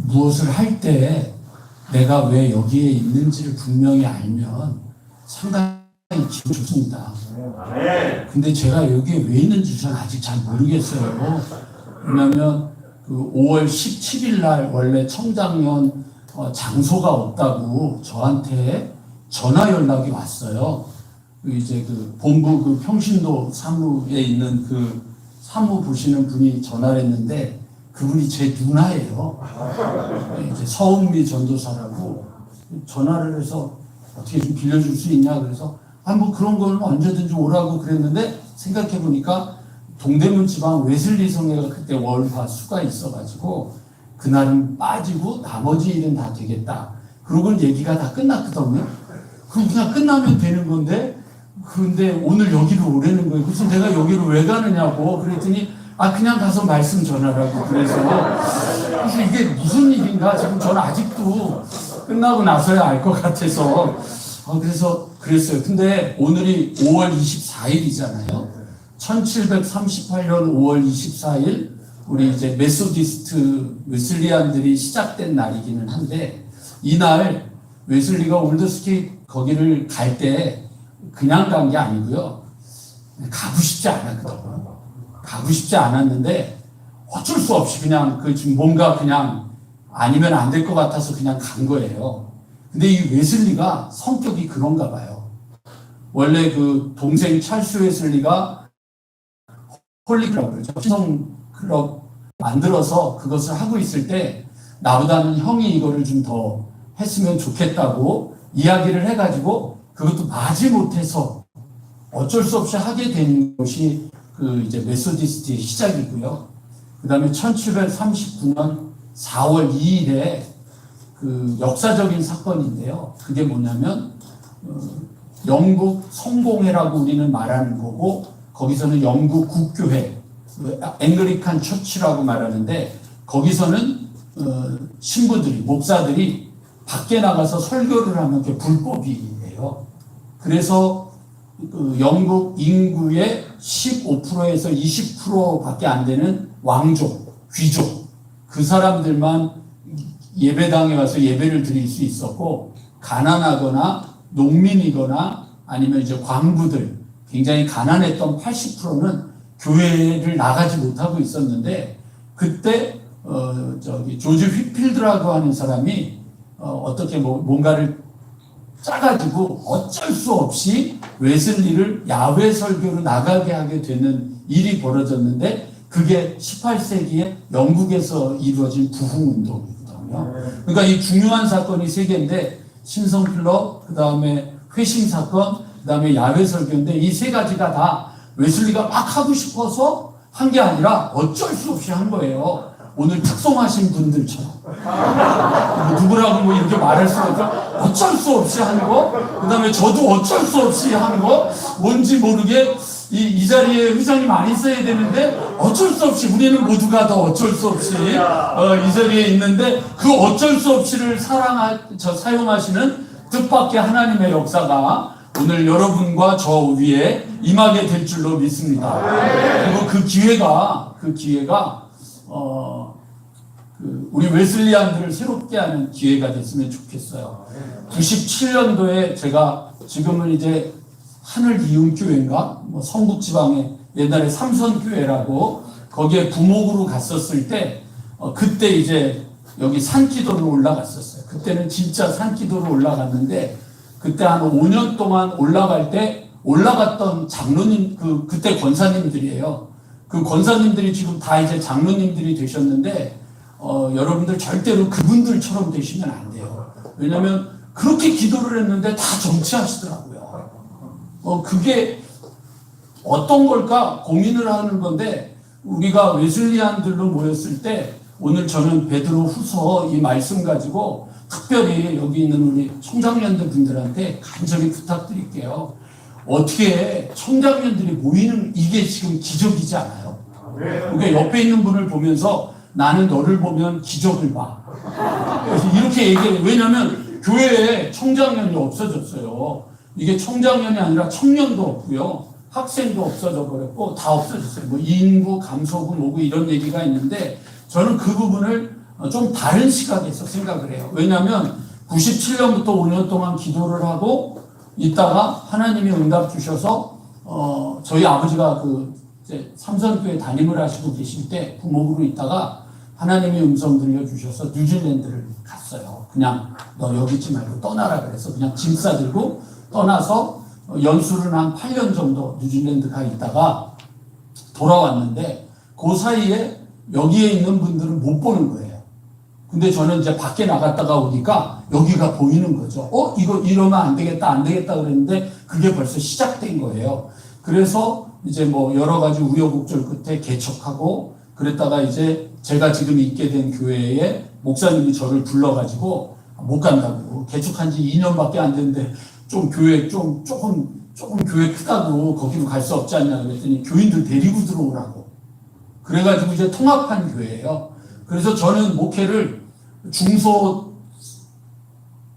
무엇을 할 때 내가 왜 여기에 있는지를 분명히 알면 상당히 기분 좋습니다. 근데 제가 여기에 왜 있는지 저는 아직 잘 모르겠어요. 왜냐면 그 5월 17일 날 원래 청장년 장소가 없다고 저한테 전화 연락이 왔어요. 이제 그 본부 그 평신도 사무에 있는 그 사무 보시는 분이 전화를 했는데 그분이 제 누나예요. 이제 서은미 전도사라고 전화를 해서 어떻게 좀 빌려줄 수 있냐 그래서 뭐 그런 거는 언제든지 오라고 그랬는데 생각해 보니까 동대문 지방 웨슬리 성회가 그때 월화 수가 있어가지고 그날은 빠지고 나머지 일은 다 되겠다. 그러고는 얘기가 다 끝났거든요. 그럼 그냥 끝나면 되는 건데 그런데 오늘 여기로 오라는 거예요. 그래서 내가 여기로 왜 가느냐고 그랬더니 그냥 가서 말씀 전하라고 그래서 이게 무슨 일인가 지금 저는 아직도 끝나고 나서야 알 것 같아서 그래서 그랬어요. 근데 오늘이 5월 24일이잖아요. 1738년 5월 24일 우리 이제 메소디스트 웨슬리안들이 시작된 날이기는 한데 이날 웨슬리가 올더스케이 거기를 갈 때 그냥 간 게 아니고요. 가고 싶지 않았거든요. 가고 싶지 않았는데 어쩔 수 없이 그냥 지금 뭔가 그냥 아니면 안 될 것 같아서 그냥 간 거예요. 근데 이 웨슬리가 성격이 그런가 봐요. 원래 그 동생 찰스 웨슬리가 홀리클럽을 신성클럽 만들어서 그것을 하고 있을 때 나보다는 형이 이거를 좀 더 했으면 좋겠다고 이야기를 해가지고 그것도 마지 못해서 어쩔 수 없이 하게 된 것이 그 이제 메소디스트의 시작이고요. 그 다음에 1739년 4월 2일에 그 역사적인 사건인데요. 그게 뭐냐면 영국 성공회라고 우리는 말하는 거고 거기서는 영국 국교회, 앵글리칸 처치라고 말하는데 거기서는 신부들이 목사들이 밖에 나가서 설교를 하면 그게 불법이에요. 그래서 그 영국 인구의 15%에서 20%밖에 안 되는 왕족, 귀족 그 사람들만 예배당에 와서 예배를 드릴 수 있었고 가난하거나 농민이거나 아니면 이제 광부들 굉장히 가난했던 80%는 교회를 나가지 못하고 있었는데 그때 조지 휘필드라고 하는 사람이 어떻게 뭔가를 짜가지고 어쩔 수 없이 웨슬리를 야외 설교로 나가게 하게 되는 일이 벌어졌는데 그게 18세기에 영국에서 이루어진 부흥운동이거든요. 그러니까 이 중요한 사건이 세 개인데 신성클럽, 그 다음에 회심 사건, 그 다음에 야외 설교인데 이 세 가지가 다 웨슬리가 막 하고 싶어서 한 게 아니라 어쩔 수 없이 한 거예요. 오늘 특송하신 분들처럼 누구라고 뭐 이렇게 말할 수가 없죠. 어쩔 수 없이 한 거, 그 다음에 저도 어쩔 수 없이 한 거, 뭔지 모르게 이 자리에 회장님 안 있어야 되는데 어쩔 수 없이 우리는 모두가 다 어쩔 수 없이 이 자리에 있는데 그 어쩔 수 없이를 사용하시는 뜻밖의 하나님의 역사가 오늘 여러분과 저 위에 임하게 될 줄로 믿습니다. 그리고 그 기회가 우리 웨슬리안들을 새롭게 하는 기회가 됐으면 좋겠어요. 97년도에 제가 지금은 이제 하늘이음교회인가 뭐 성북지방에 옛날에 삼선교회라고 거기에 부목으로 갔었을 때 그때 이제 여기 산기도를 올라갔었어요. 그때는 진짜 산기도를 올라갔는데 그때 한 5년 동안 올라갈 때 올라갔던 장로님 그때 권사님들이에요. 그 권사님들이 지금 다 이제 장로님들이 되셨는데 여러분들 절대로 그분들처럼 되시면 안 돼요. 왜냐하면 그렇게 기도를 했는데 다 정치하시더라고요. 그게 어떤 걸까 고민을 하는 건데 우리가 웨슬리안들로 모였을 때 오늘 저는 베드로 후서 이 말씀 가지고 특별히 여기 있는 우리 청장년들 분들한테 간절히 부탁드릴게요. 어떻게 청장년들이 모이는 이게 지금 기적이지 않아요? 그러니까 옆에 있는 분을 보면서 나는 너를 보면 기적을 봐. 이렇게 얘기해요. 왜냐하면 교회에 청장년이 없어졌어요. 이게 청장년이 아니라 청년도 없고요. 학생도 없어져 버렸고 다 없어졌어요. 뭐 인구, 감소구, 뭐고 이런 얘기가 있는데 저는 그 부분을 좀 다른 시각에서 생각을 해요. 왜냐하면 97년부터 5년 동안 기도를 하고 있다가 하나님이 응답 주셔서 저희 아버지가 이제 삼선교회 담임을 하시고 계실 때 부목으로 있다가 하나님이 음성 들려주셔서 뉴질랜드를 갔어요. 그냥 너 여기 있지 말고 떠나라 그래서 그냥 짐 싸들고 떠나서 연수는 한 8년 정도 뉴질랜드 가 있다가 돌아왔는데 그 사이에 여기에 있는 분들은 못 보는 거예요. 근데 저는 이제 밖에 나갔다가 오니까 여기가 보이는 거죠. 이거 이러면 안 되겠다 그랬는데 그게 벌써 시작된 거예요. 그래서 이제 뭐 여러 가지 우여곡절 끝에 개척하고 그랬다가 이제 제가 지금 있게 된 교회에 목사님이 저를 불러가지고 못 간다고 개척한 지 2년밖에 안 됐는데 좀 교회 조금 교회 크다고 거기로 갈 수 없지 않냐 그랬더니 교인들 데리고 들어오라고 그래가지고 이제 통합한 교회예요. 그래서 저는 목회를 중소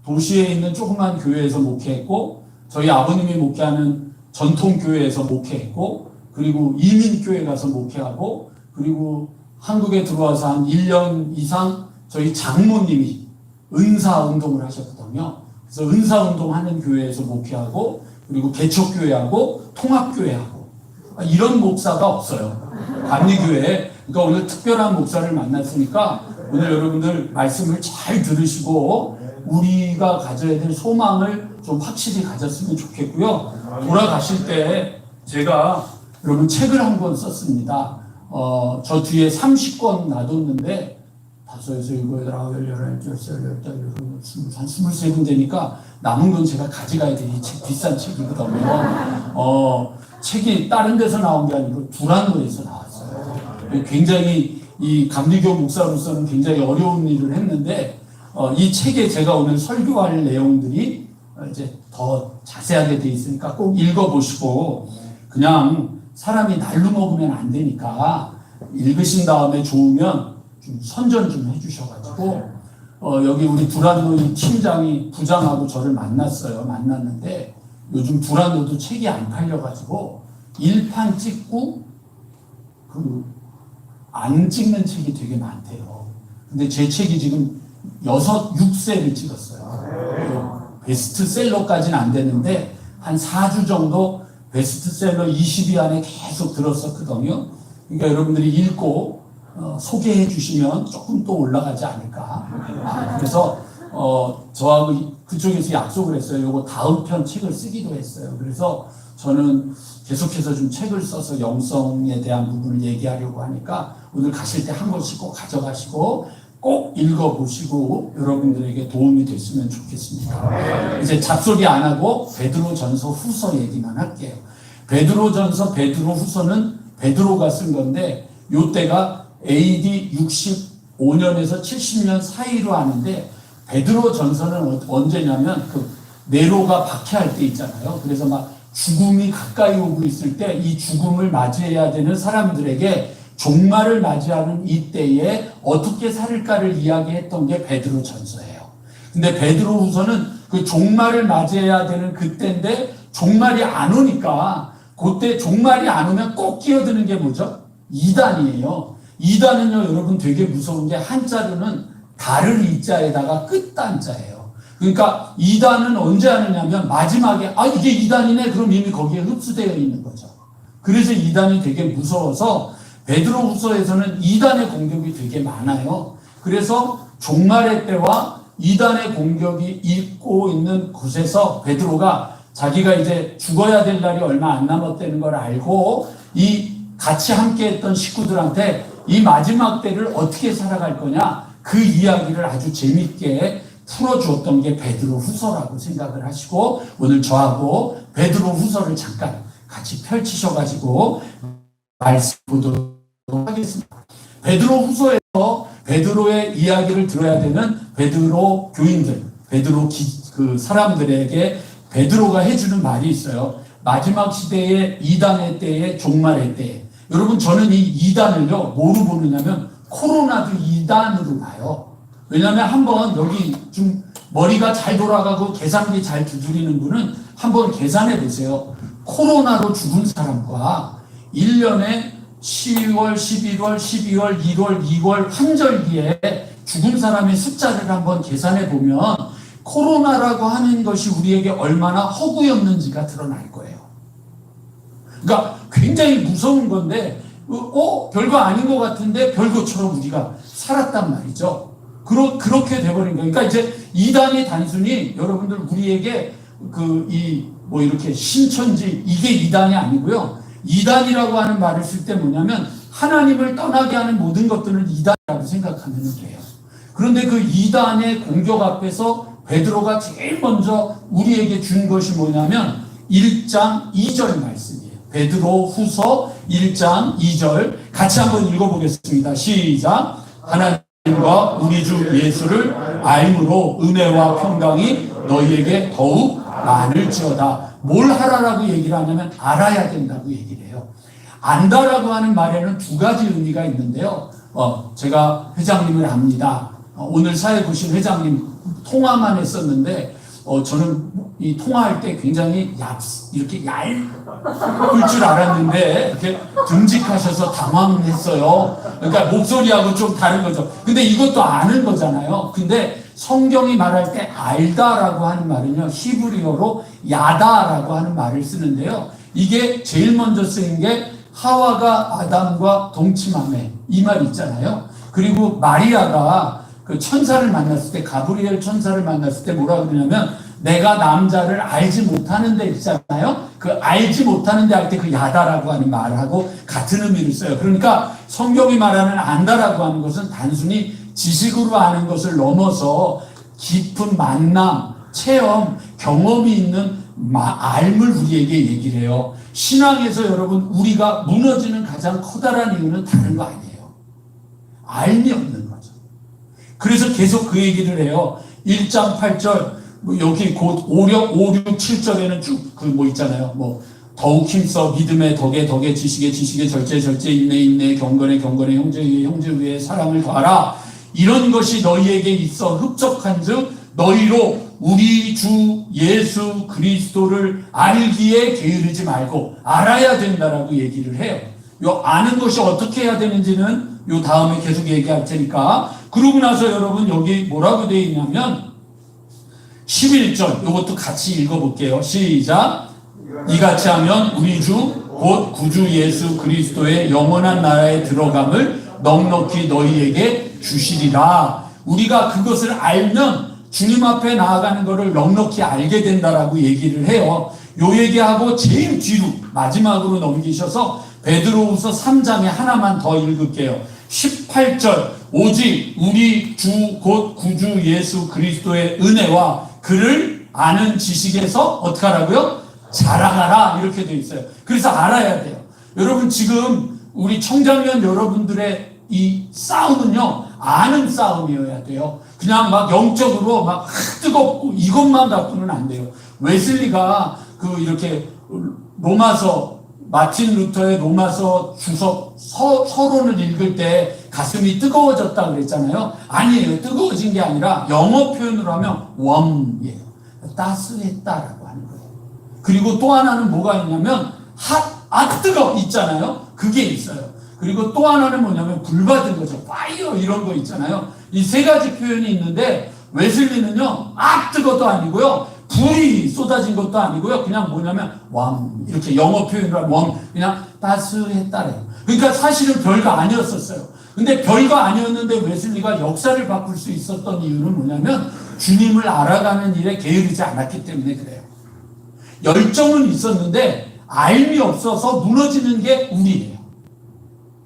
도시에 있는 조그만 교회에서 목회했고 저희 아버님이 목회하는 전통교회에서 목회했고 그리고 이민교회 가서 목회하고 그리고 한국에 들어와서 한 1년 이상 저희 장모님이 은사운동을 하셨거든요. 그래서 은사운동하는 교회에서 목회하고 그리고 개척교회하고 통합교회하고 이런 목사가 없어요. 감리교회에. 그러니까 오늘 특별한 목사를 만났으니까 오늘 여러분들 말씀을 잘 들으시고 우리가 가져야 될 소망을 좀 확실히 가졌으면 좋겠고요. 돌아가실 때 제가 여러분 책을 한 권 썼습니다. 저 뒤에 30권 놔뒀는데 5, 6, 7, 8, 9, 11, 12, 13, 23분 되니까 남은 건 제가 가져가야 돼. 이 책 비싼 책이거든요. 책이 다른 데서 나온 게 아니고 두란노에서 나왔어요. 굉장히 이 감리교 목사로서는 굉장히 어려운 일을 했는데 이 책에 제가 오늘 설교할 내용들이 이제 더 자세하게 돼 있으니까 꼭 읽어보시고 그냥 사람이 날로 먹으면 안 되니까 읽으신 다음에 좋으면 좀 선전 좀 해주셔가지고 여기 우리 두란노 이 팀장이 부장하고 저를 만났는데 요즘 두란노도 책이 안 팔려가지고 일판 찍고 안 찍는 책이 되게 많대요. 근데 제 책이 지금 6세를 찍었어요. 베스트셀러까지는 안 됐는데 한 4주 정도 베스트셀러 20위 안에 계속 들었었거든요. 그러니까 여러분들이 읽고 소개해 주시면 조금 또 올라가지 않을까. 그래서 저하고 그쪽에서 약속을 했어요. 요거 다음 편 책을 쓰기도 했어요. 그래서 저는 계속해서 좀 책을 써서 영성에 대한 부분을 얘기하려고 하니까 오늘 가실 때 한 권씩 꼭 가져가시고 꼭 읽어보시고 여러분들에게 도움이 됐으면 좋겠습니다. 이제 잡소리 안 하고 베드로전서 후서 얘기만 할게요. 베드로전서 베드로후서는 베드로가 쓴 건데 요때가 AD 65년에서 70년 사이로 하는데 베드로전서는 언제냐면 네로가 박해할 때 있잖아요. 그래서 막 죽음이 가까이 오고 있을 때 이 죽음을 맞이해야 되는 사람들에게 종말을 맞이하는 이때에 어떻게 살을까를 이야기했던 게 베드로전서예요. 근데 베드로후서는 그 종말을 맞이해야 되는 그때인데 종말이 안 오니까 그때 종말이 안 오면 꼭 끼어드는 게 뭐죠? 이단이에요. 이단은요 여러분 되게 무서운 게 한자로는 달을 이자에다가 끝단자예요. 그러니까 이단은 언제 하느냐면 마지막에 이게 이단이네 그럼 이미 거기에 흡수되어 있는 거죠. 그래서 이단이 되게 무서워서 베드로후서에서는 이단의 공격이 되게 많아요. 그래서 종말의 때와 이단의 공격이 있고 있는 곳에서 베드로가 자기가 이제 죽어야 될 날이 얼마 안 남았다는 걸 알고 이 같이 함께 했던 식구들한테 이 마지막 때를 어떻게 살아갈 거냐 그 이야기를 아주 재밌게 풀어주었던 게 베드로후서라고 생각을 하시고 오늘 저하고 베드로후서를 잠깐 같이 펼치셔가지고 말씀 보도록 하겠습니다. 베드로후서에서 베드로의 이야기를 들어야 되는 베드로 교인들, 베드로 그 사람들에게 베드로가 해주는 말이 있어요. 마지막 시대의 이단의 때에 종말의 때에 여러분 저는 이 이단을요 뭐로 보느냐면 코로나도 이단으로 봐요. 왜냐하면 한번 여기 좀 머리가 잘 돌아가고 계산기 잘 두드리는 분은 한번 계산해 보세요. 코로나로 죽은 사람과 1년에 10월, 11월, 12월, 1월, 2월 환절기에 죽은 사람의 숫자를 한번 계산해 보면 코로나라고 하는 것이 우리에게 얼마나 허구였는지가 드러날 거예요. 그러니까 굉장히 무서운 건데 별거 아닌 것 같은데 별거처럼 우리가 살았단 말이죠. 그렇게 돼버린 거예요. 그러니까 이제 이단이 단순히 여러분들 우리에게 이렇게 신천지 이게 이단이 아니고요. 이단이라고 하는 말을 쓸 때 뭐냐면 하나님을 떠나게 하는 모든 것들을 이단이라고 생각하면 돼요. 그런데 그 이단의 공격 앞에서 베드로가 제일 먼저 우리에게 준 것이 뭐냐면 1장 2절 말씀이에요. 베드로 후서 1장 2절 같이 한번 읽어보겠습니다. 시작. 하나님과 우리 주 예수를 알므로 은혜와 평강이 너희에게 더욱 많을지어다. 뭘 하라라고 얘기를 하냐면 알아야 된다고 얘기를 해요. 안다라고 하는 말에는 두 가지 의미가 있는데요. 제가 회장님을 압니다. 오늘 사회 보신 회장님 통화만 했었는데 저는 이 통화할 때 굉장히 이렇게 얇을 줄 알았는데 이렇게 듬직하셔서 당황했어요. 그러니까 목소리하고 좀 다른 거죠. 근데 이것도 아는 거잖아요. 근데 성경이 말할 때 알다라고 하는 말은요, 히브리어로 야다라고 하는 말을 쓰는데요. 이게 제일 먼저 쓰인 게 하와가 아담과 동침함에 이 말 있잖아요. 그리고 마리아가 그 천사를 만났을 때, 가브리엘 천사를 만났을 때 뭐라 그러냐면 내가 남자를 알지 못하는 데 있잖아요. 그 알지 못하는 데 할 때 그 야다라고 하는 말하고 같은 의미를 써요. 그러니까 성경이 말하는 안다라고 하는 것은 단순히 지식으로 아는 것을 넘어서 깊은 만남, 체험, 경험이 있는 알을 우리에게 얘기를 해요. 신앙에서 여러분 우리가 무너지는 가장 커다란 이유는 다른 거 아니에요. 알미 없는 거죠. 그래서 계속 그 얘기를 해요. 1장 8절 여기 곧 5, 6, 7절에는 쭉 있잖아요. 더욱 힘써 믿음의 덕에 지식에 절제 인내에 경건에 형제 위에 사랑을 더하라. 이런 것이 너희에게 있어 흡족한즉 너희로 우리 주 예수 그리스도를 알기에 게으르지 말고 알아야 된다라고 얘기를 해요. 요 아는 것이 어떻게 해야 되는지는 요 다음에 계속 얘기할 테니까. 그러고 나서 여러분 여기 뭐라고 되어 있냐면 11절 요것도 같이 읽어볼게요. 시작. 이같이 하면 우리 주 곧 구주 예수 그리스도의 영원한 나라에 들어감을 넉넉히 너희에게 주시리라. 우리가 그것을 알면 주님 앞에 나아가는 것을 넉넉히 알게 된다라고 얘기를 해요. 요 얘기하고 제일 뒤로 마지막으로 넘기셔서 베드로후서 3장에 하나만 더 읽을게요. 18절 오직 우리 주 곧 구주 예수 그리스도의 은혜와 그를 아는 지식에서 어떻게 하라고요? 자라가라 이렇게 돼 있어요. 그래서 알아야 돼요. 여러분 지금 우리 청장년 여러분들의 이 싸움은요 아는 싸움이어야 돼요. 그냥 막 영적으로 막 뜨겁고 이것만 갖고는 안 돼요. 웨슬리가 이렇게 로마서 마틴 루터의 로마서 주석 서론을 읽을 때 가슴이 뜨거워졌다 그랬잖아요. 아니에요. 뜨거워진 게 아니라 영어 표현으로 하면 웜이에요. 따스했다라고 하는 거예요. 그리고 또 하나는 뭐가 있냐면 뜨거 있잖아요. 그게 있어요. 그리고 또 하나는 뭐냐면 불받은 거죠. 파이어 이런 거 있잖아요. 이 세 가지 표현이 있는데 웨슬리는요 뜨거도 아니고요 불이 쏟아진 것도 아니고요 그냥 뭐냐면 왕 이렇게 영어 표현으로 왕 그냥 따스했다래요. 그러니까 사실은 별거 아니었었어요. 근데 별거 아니었는데 웨슬리가 역사를 바꿀 수 있었던 이유는 뭐냐면 주님을 알아가는 일에 게으르지 않았기 때문에 그래요. 열정은 있었는데 알미 없어서 무너지는 게 우리예요.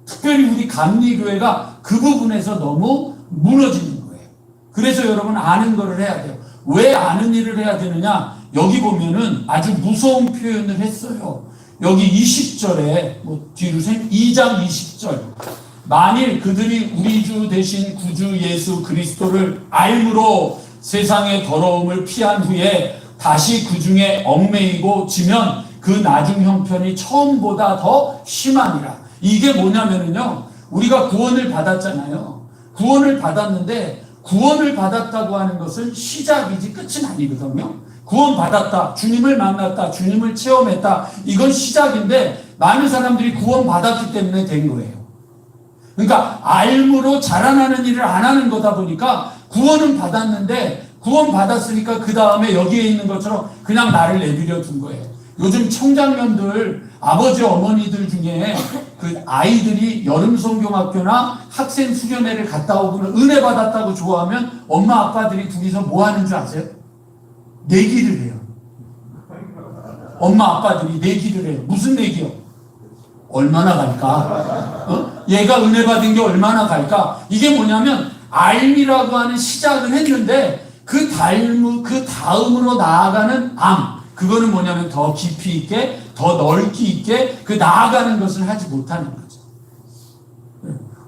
특별히 우리 감리교회가 그 부분에서 너무 무너지는 거예요. 그래서 여러분 아는 거를 해야 돼요. 왜 아는 일을 해야 되느냐? 여기 보면은 아주 무서운 표현을 했어요. 여기 20절에 뒤로 2장 20절 만일 그들이 우리 주 대신 구주 예수 그리스도를 알므로 세상의 더러움을 피한 후에 다시 그 중에 얽매이고 지면 그 나중 형편이 처음보다 더 심하니라. 이게 뭐냐면요 우리가 구원을 받았잖아요. 구원을 받았는데 구원을 받았다고 하는 것은 시작이지 끝은 아니거든요. 구원 받았다, 주님을 만났다, 주님을 체험했다, 이건 시작인데 많은 사람들이 구원 받았기 때문에 된 거예요. 그러니까 알므로 자라나는 일을 안 하는 거다 보니까 구원은 받았는데 구원 받았으니까 그 다음에 여기에 있는 것처럼 그냥 나를 내버려 둔 거예요. 요즘 청장년들, 아버지 어머니들 중에 그 아이들이 여름 성경학교나 학생 수련회를 갔다 오고는 은혜 받았다고 좋아하면 엄마 아빠들이 둘이서 뭐 하는 줄 아세요? 내기를 해요. 엄마 아빠들이 내기를 해요. 무슨 내기요? 얼마나 갈까? 얘가 은혜 받은 게 얼마나 갈까? 이게 뭐냐면 알미라고 하는 시작은 했는데 그 다음으로 나아가는 암, 그거는 뭐냐면 더 깊이 있게, 더 넓기 있게 그 나아가는 것을 하지 못하는 거죠.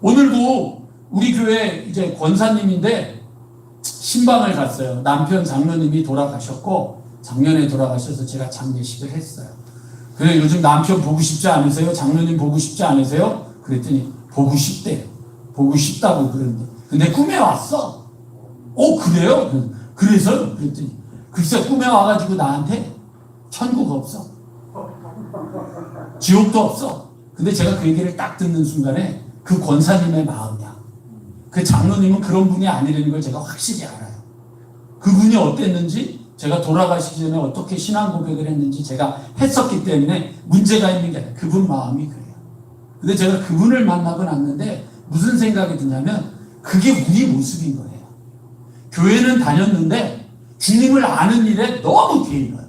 오늘도 우리 교회 이제 권사님인데 신방을 갔어요. 남편 장로님이 돌아가셨고 작년에 돌아가셔서 제가 장례식을 했어요. 그래, 요즘 남편 보고 싶지 않으세요? 장로님 보고 싶지 않으세요? 그랬더니 보고 싶대요. 보고 싶다고 그러는데 근데 꿈에 왔어. 그래요? 그래서 그랬더니 글쎄 꿈에 와가지고 나한테 천국 없어, 지옥도 없어. 근데 제가 그 얘기를 딱 듣는 순간에 그 권사님의 마음이야. 그 장로님은 그런 분이 아니라는 걸 제가 확실히 알아요. 그분이 어땠는지, 제가 돌아가시기 전에 어떻게 신앙 고백을 했는지 제가 했었기 때문에 문제가 있는 게 아니라 그분 마음이 그래요. 근데 제가 그분을 만나고 났는데 무슨 생각이 드냐면 그게 우리 모습인 거예요. 교회는 다녔는데 주님을 아는 일에 너무 게을러요.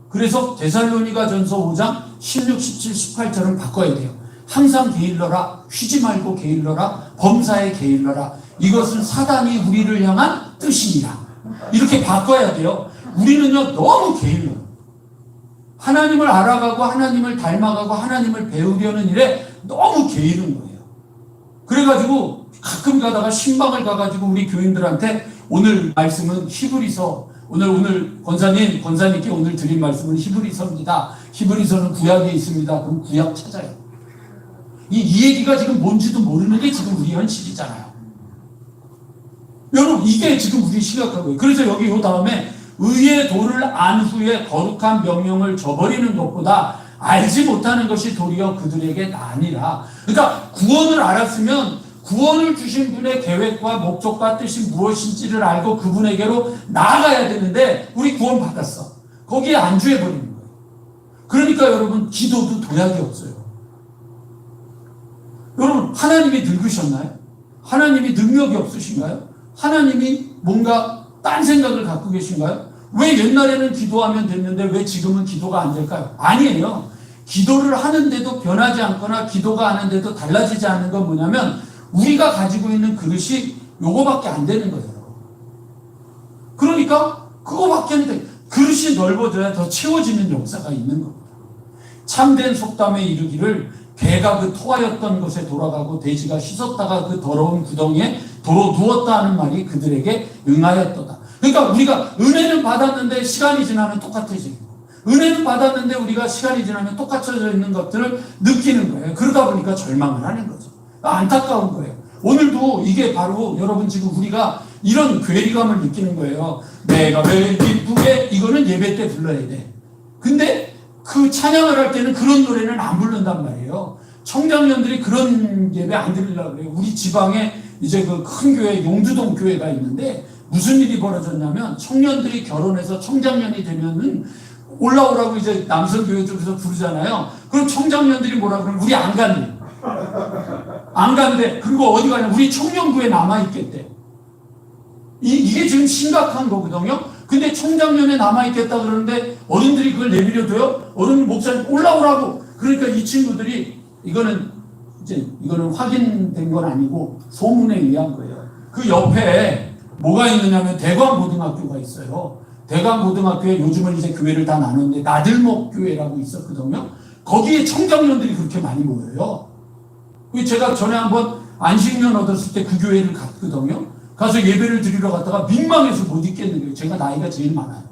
그래서 데살로니가전서 5장 16, 17, 18절은 바꿔야 돼요. 항상 게을러라, 쉬지 말고 게을러라, 범사에 게을러라. 이것은 사단이 우리를 향한 뜻이니라. 이렇게 바꿔야 돼요. 우리는요 너무 게을러요. 하나님을 알아가고 하나님을 닮아가고 하나님을 배우려는 일에 너무 게으른 거예요. 그래가지고 가끔 가다가 신방을 가가지고 우리 교인들한테 오늘 말씀은 히브리서, 오늘 권사님께 오늘 드린 말씀은 히브리서입니다. 히브리서는 구약에 있습니다. 그럼 구약 찾아요. 이 얘기가 지금 뭔지도 모르는 게 지금 우리 현실이잖아요. 여러분, 이게 지금 우리 시각하고요. 그래서 여기 요 다음에 의의 도를 안 후에 거룩한 명령을 저버리는 것보다 알지 못하는 것이 도리어 그들에게 나으니라. 그러니까 구원을 알았으면 구원을 주신 분의 계획과 목적과 뜻이 무엇인지를 알고 그분에게로 나아가야 되는데 우리 구원 받았어. 거기에 안주해버리는 거예요. 그러니까 여러분 기도도 도약이 없어요. 여러분 하나님이 늙으셨나요? 하나님이 능력이 없으신가요? 하나님이 뭔가 딴 생각을 갖고 계신가요? 왜 옛날에는 기도하면 됐는데 왜 지금은 기도가 안 될까요? 아니에요. 기도를 하는데도 변하지 않거나 기도가 하는데도 달라지지 않는 건 뭐냐면 우리가 가지고 있는 그릇이 요거밖에 안 되는 거예요. 그러니까 그거밖에 안 돼. 그릇이 넓어져야 더 채워지는 역사가 있는 겁니다. 참된 속담에 이르기를 개가 그 토하였던 것에 돌아가고 돼지가 씻었다가 그 더러운 구덩이에 도로 누웠다 하는 말이 그들에게 응하였도다. 그러니까 우리가 은혜는 받았는데 시간이 지나면 똑같아지고 은혜는 받았는데 우리가 시간이 지나면 똑같아져 있는 것들을 느끼는 거예요. 그러다 보니까 절망을 하는 거죠. 안타까운 거예요. 오늘도 이게 바로 여러분 지금 우리가 이런 괴리감을 느끼는 거예요. 내가 왜 기쁘게, 이거는 예배 때 불러야 돼. 근데 그 찬양을 할 때는 그런 노래는 안 부른단 말이에요. 청장년들이 그런 예배 안 드리려고 그래요. 우리 지방에 이제 그 큰 교회, 용두동 교회가 있는데 무슨 일이 벌어졌냐면 청년들이 결혼해서 청장년이 되면은 올라오라고 이제 남성교회 쪽에서 부르잖아요. 그럼 청장년들이 뭐라 그러면 우리 안 간대. 안 간대. 그리고 어디 가냐? 우리 청년부에 남아있겠대. 이게 지금 심각한 거거든요. 근데 청장년에 남아있겠다 그러는데 어른들이 그걸 내버려둬요? 어른 목사님 올라오라고. 그러니까 이 친구들이 이거는 확인된 건 아니고 소문에 의한 거예요. 그 옆에 뭐가 있느냐면 대광고등학교가 있어요. 대광고등학교에 요즘은 이제 교회를 다 나누는데 나들목 교회라고 있었거든요. 거기에 청장년들이 그렇게 많이 모여요. 제가 전에 한번 안식년 얻었을 때 그 교회를 갔거든요. 가서 예배를 드리러 갔다가 민망해서 못 있겠는 거예요. 제가 나이가 제일 많아요.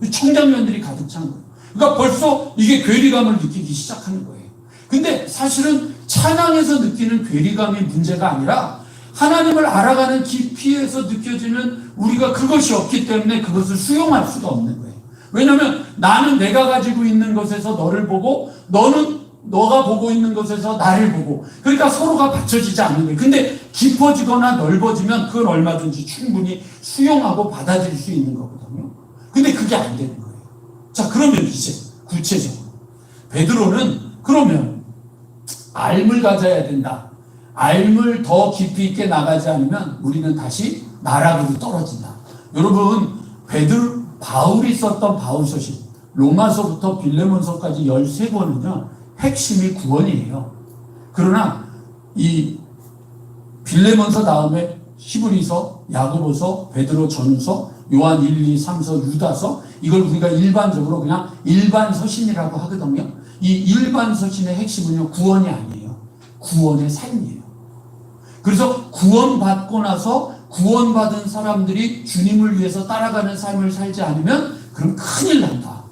청장년들이 가득 찬 거예요. 그러니까 벌써 이게 괴리감을 느끼기 시작하는 거예요. 근데 사실은 찬양에서 느끼는 괴리감이 문제가 아니라 하나님을 알아가는 깊이에서 느껴지는 우리가 그것이 없기 때문에 그것을 수용할 수가 없는 거예요. 왜냐하면 나는 내가 가지고 있는 것에서 너를 보고 너는 너가 보고 있는 것에서 나를 보고, 그러니까 서로가 받쳐지지 않는 거예요. 근데 깊어지거나 넓어지면 그건 얼마든지 충분히 수용하고 받아들일 수 있는 거거든요. 근데 그게 안 되는 거예요. 자, 그러면 이제 구체적으로 베드로는 그러면 알을 가져야 된다. 알을 더 깊이 있게 나가지 않으면 우리는 다시 나락으로 떨어진다. 여러분, 바울이 썼던 바울서신 로마서부터 빌레몬서까지 13권은요 핵심이 구원이에요. 그러나 이 빌레몬서 다음에 히브리서, 야고보서, 베드로 전후서, 요한 1, 2, 3서, 유다서, 이걸 우리가 일반적으로 그냥 일반 서신이라고 하거든요. 이 일반 서신의 핵심은요 구원이 아니에요. 구원의 삶이에요. 그래서 구원받고 나서 구원받은 사람들이 주님을 위해서 따라가는 삶을 살지 않으면 그럼 큰일 난다.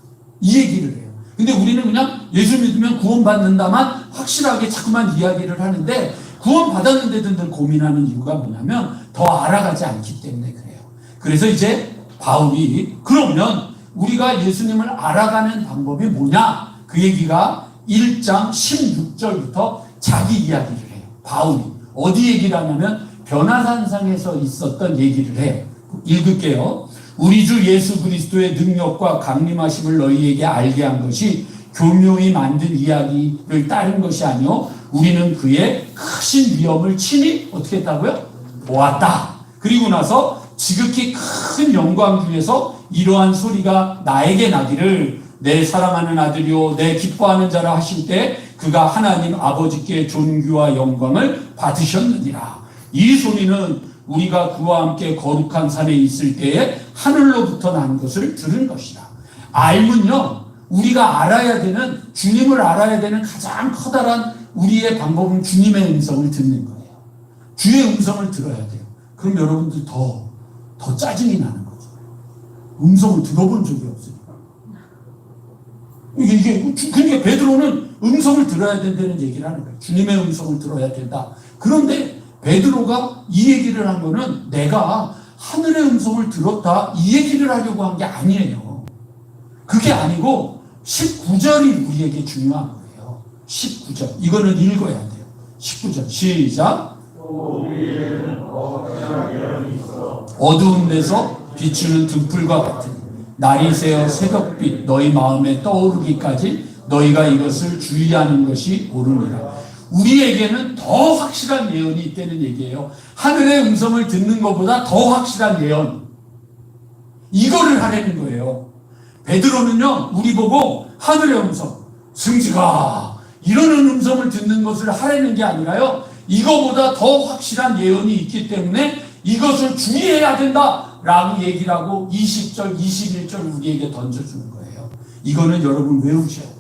이 얘기를 해요. 근데 우리는 그냥 예수 믿으면 구원받는다만 확실하게 자꾸만 이야기를 하는데, 구원받았는데도 늘 고민하는 이유가 뭐냐면 더 알아가지 않기 때문에 그래요. 그래서 이제 바울이 그러면 우리가 예수님을 알아가는 방법이 뭐냐? 그 얘기가 1장 16절부터 자기 이야기를 해요. 바울이 어디 얘기를 하냐면 변화산상에서 있었던 얘기를 해요. 읽을게요. 우리 주 예수 그리스도의 능력과 강림하심을 너희에게 알게 한 것이 교묘히 만든 이야기를 따른 것이 아니요 우리는 그의 크신 위엄을 친히 어떻게 했다고요? 보았다. 그리고 나서 지극히 큰 영광 중에서 이러한 소리가 나에게 나기를 내 사랑하는 아들이요 내 기뻐하는 자라 하실 때 그가 하나님 아버지께 존귀와 영광을 받으셨느니라. 이 소리는 우리가 그와 함께 거룩한 산에 있을 때에 하늘로부터 난 것을 들은 것이다. 알면요 우리가 알아야 되는, 주님을 알아야 되는 가장 커다란 우리의 방법은 주님의 음성을 듣는 거예요. 주의 음성을 들어야 돼요. 그럼 여러분들 더 짜증이 나는 거죠. 음성을 들어본 적이 없으니까. 그러니까 베드로는 음성을 들어야 된다는 얘기를 하는 거예요. 주님의 음성을 들어야 된다. 그런데 베드로가 이 얘기를 한 거는 내가 하늘의 음성을 들었다 이 얘기를 하려고 한 게 아니에요. 그게 아니고 19절이 우리에게 중요한 거예요. 19절. 이거는 읽어야 돼요. 19절. 시작. 어두운 데서 비추는 등불과 같은 날이 새어 새벽빛 너희 마음에 떠오르기까지 너희가 이것을 주의하는 것이 옳으니라. 우리에게는 더 확실한 예언이 있다는 얘기예요. 하늘의 음성을 듣는 것보다 더 확실한 예언. 이거를 하려는 거예요. 베드로는요, 우리 보고 하늘의 음성, 승지가 이러는 음성을 듣는 것을 하려는 게 아니라요, 이거보다 더 확실한 예언이 있기 때문에 이것을 주의해야 된다 라고 얘기를 하고 20절, 21절 우리에게 던져주는 거예요. 이거는 여러분 외우셔야 돼요.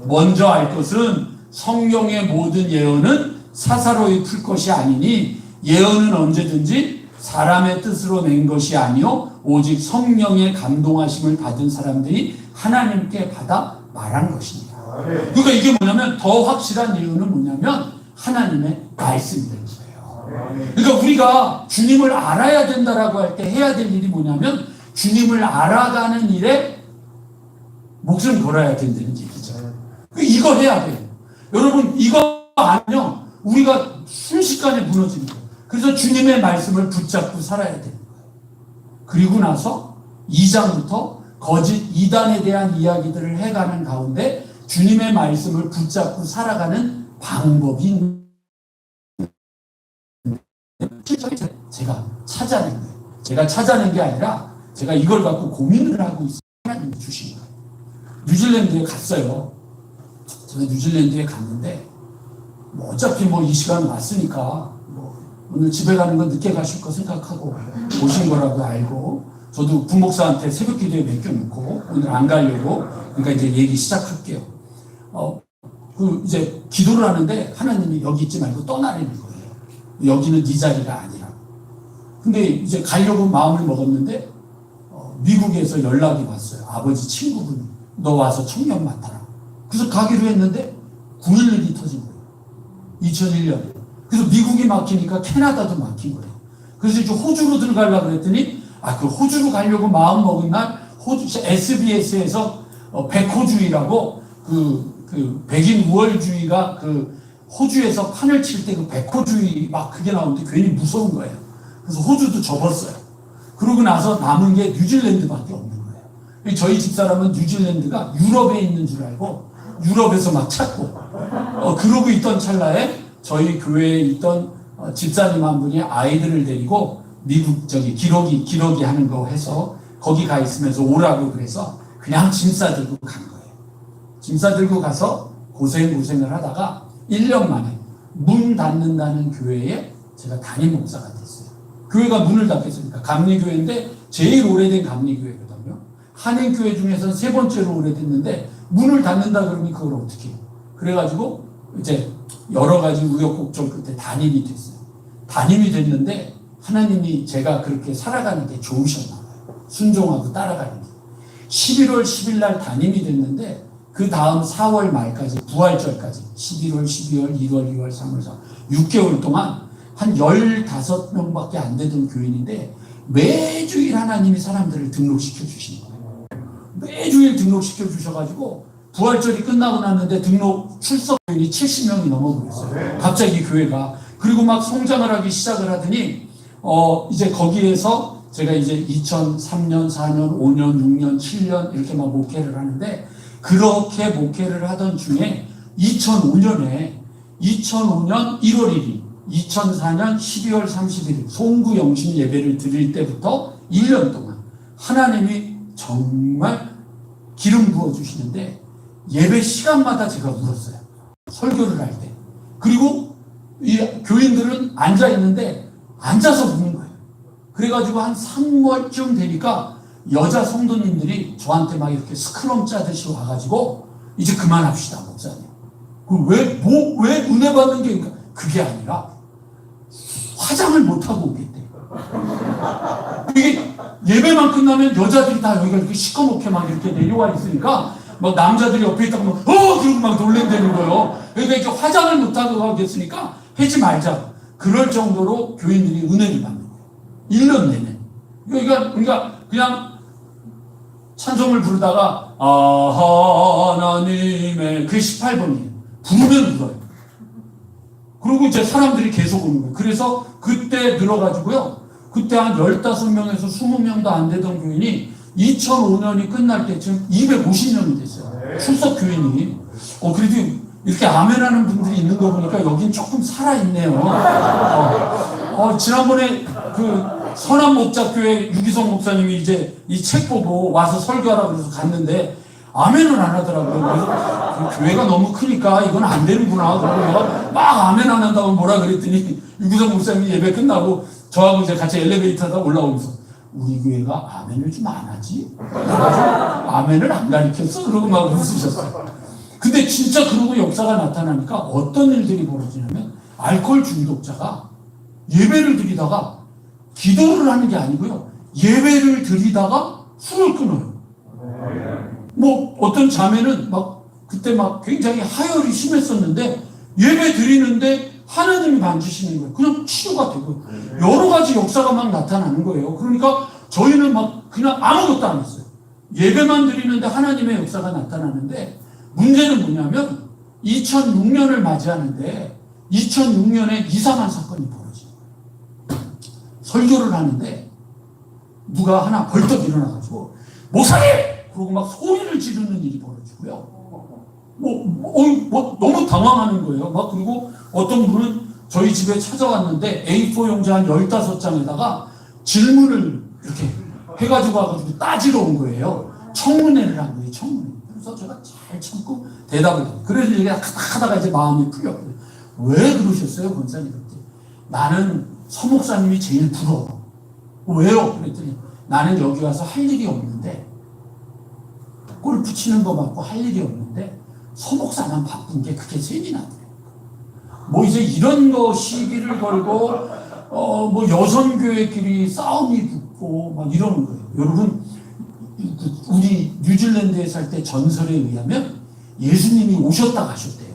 먼저 알 것은 성경의 모든 예언은 사사로이 풀 것이 아니니 예언은 언제든지 사람의 뜻으로 낸 것이 아니요 오직 성령의 감동하심을 받은 사람들이 하나님께 받아 말한 것입니다. 그러니까 이게 뭐냐면 더 확실한 예언은 뭐냐면 하나님의 말씀이 되는 거예요. 그러니까 우리가 주님을 알아야 된다라고 할 때 해야 될 일이 뭐냐면 주님을 알아가는 일에 목숨 걸어야 된다는 얘기죠. 이거 해야 돼요. 여러분 이거 아니면 우리가 순식간에 무너지는 거예요. 그래서 주님의 말씀을 붙잡고 살아야 되는 거예요. 그리고 나서 2장부터 거짓 이단에 대한 이야기들을 해가는 가운데 주님의 말씀을 붙잡고 살아가는 방법이 제가 찾아낸 거예요. 제가 찾아낸 게 아니라 제가 이걸 갖고 고민을 하고 있어요. 하나님이 주신 거예요. 뉴질랜드에 갔어요. 제가 뉴질랜드에 갔는데 어차피 이 시간 왔으니까 오늘 집에 가는 건 늦게 가실 거 생각하고 오신 거라고 알고 저도 부목사한테 새벽 기도에 맡겨놓고 오늘 안 가려고 그러니까 이제 얘기 시작할게요. 이제 기도를 하는데 하나님이 여기 있지 말고 떠나라는 거예요. 여기는 네 자리가 아니라. 근데 이제 가려고 마음을 먹었는데 미국에서 연락이 왔어요. 아버지 친구분이 너 와서 청년 맡아라. 그래서 가기로 했는데 9.11이 터진 거예요. 2001년. 그래서 미국이 막히니까 캐나다도 막힌 거예요. 그래서 이제 호주로 들어가려고 그랬더니 그 호주로 가려고 마음 먹은 날 호주 SBS에서 백호주의라고 그 백인 우월주의가 그 호주에서 판을 칠 때 그 백호주의 막 그게 나오는데 괜히 무서운 거예요. 그래서 호주도 접었어요. 그러고 나서 남은 게 뉴질랜드밖에 없는 거예요. 저희 집사람은 뉴질랜드가 유럽에 있는 줄 알고 유럽에서 막 찾고 그러고 있던 찰나에 저희 교회에 있던 집사님 한 분이 아이들을 데리고 미국 기러기 하는 거 해서 거기 가 있으면서 오라고 그래서 그냥 짐 싸들고 간 거예요. 짐 싸들고 가서 고생을 하다가 1년 만에 문 닫는다는 교회에 제가 담임 목사가 됐어요. 교회가 문을 닫겠습니까? 감리교회인데 제일 오래된 감리교회거든요. 한인교회 중에서는 3번째로 오래됐는데 문을 닫는다 그러니 그걸 어떻게 해요? 그래가지고 이제 여러 가지 우여곡절 끝에 담임이 됐어요. 담임이 됐는데 하나님이 제가 그렇게 살아가는 게 좋으셨나 봐요. 순종하고 따라가는 게. 11월 10일 날 담임이 됐는데 그 다음 4월 말까지 부활절까지 11월, 12월, 1월, 2월, 3월, 4월 6개월 동안 한 15명밖에 안 되던 교인인데 매주일 하나님이 사람들을 등록시켜 주시는 거예요. 매주일 등록시켜 주셔가지고 부활절이 끝나고 났는데 등록 출석 교인이 70명이 넘어버렸어요. 갑자기 교회가. 그리고 막 성장을 하기 시작을 하더니 이제 거기에서 제가 이제 2003년, 4년, 5년, 6년, 7년 이렇게 막 목회를 하는데 그렇게 목회를 하던 중에 2005년 1월 1일, 2004년 12월 31일 송구 영신 예배를 드릴 때부터 1년 동안 하나님이 정말 기름 부어주시는데 예배 시간마다 제가 울었어요. 설교를 할 때. 그리고 이 교인들은 앉아있는데 앉아서 우는 거예요. 그래가지고 한 3월쯤 되니까 여자 성도님들이 저한테 막 이렇게 스크럼 짜듯이 와가지고 이제 그만합시다 목사님. 왜 은혜 받는 게 그게 아니라 화장을 못하고 오겠대. 이게 예배만 끝나면 여자들이 다 여기가 이렇게 시커멓게 막 이렇게 내려와 있으니까 막 남자들이 옆에 있다가 막 그러고 막 놀랜다는 거예요. 그러니까 이렇게 화장을 못하고 가겠으니까 하지 말자. 그럴 정도로 교인들이 은혜를 받는 거예요. 1년 내내. 그러니까 그냥 찬송을 부르다가 하나님의 그게 18번이에요. 부르면 울어요. 그리고 이제 사람들이 계속 오는 거예요. 그래서 그때 늘어가지고요. 그때 한 15명에서 20명도 안 되던 교인이 2005년이 끝날 때쯤 250명이 됐어요. 출석 교인이. 그래도 이렇게 아멘하는 분들이 있는 거 보니까 여긴 조금 살아있네요. 지난번에 그 선한목자교회 유기성 목사님이 이제 이 책 보고 와서 설교하라고 그래서 갔는데 아멘을 안 하더라고요. 그래서 그 교회가 너무 크니까 이건 안 되는구나. 그러고 내가 막 아멘 안 한다고 뭐라 그랬더니 유기성 목사님이 예배 끝나고 저하고 이제 같이 엘리베이터 타다 올라오면서 우리 교회가 아멘을 좀 안 하지? 아멘을 안 가르쳤어? 그러고 막 웃으셨어요. 근데 진짜 그러고 역사가 나타나니까 어떤 일들이 벌어지냐면 알코올 중독자가 예배를 드리다가 기도를 하는 게 아니고요. 예배를 드리다가 술을 끊어요. 뭐 어떤 자매는 막 그때 막 굉장히 하혈이 심했었는데 예배 드리는데 하나님이 만지시는 거예요. 그냥 치료가 되고 여러 가지 역사가 막 나타나는 거예요. 그러니까 저희는 막 그냥 아무것도 안 했어요. 예배만 드리는데 하나님의 역사가 나타나는데 문제는 뭐냐면 2006년을 맞이하는데 2006년에 이상한 사건이 벌어져요. 설교를 하는데 누가 하나 벌떡 일어나가지고 목사님! 그러고 막 소리를 지르는 일이 벌어지고요. 너무 당황하는 거예요. 막 그리고 어떤 분은 저희 집에 찾아왔는데 A4 용지 한 15장에다가 질문을 이렇게 해가지고 와가지고 따지러 온 거예요. 청문회를 한 거예요. 청문회. 그래서 제가 잘 참고 대답을 해요. 그래서 얘기가 하다가 이제 마음이 풀렸고요. 왜 그러셨어요, 권사님? 그때 나는 서목사님이 제일 부러워. 왜요? 그랬더니 나는 여기 와서 할 일이 없는데 골프 치는 거 맞고 할 일이 없는데 서목사만 바쁜 게 그게 세미나 돼요. 뭐 이제 이런 거 시비를 걸고 뭐 여성교회끼리 싸움이 붙고 막 이러는 거예요. 여러분 우리 뉴질랜드에 살 때 전설에 의하면 예수님이 오셨다 가셨대요.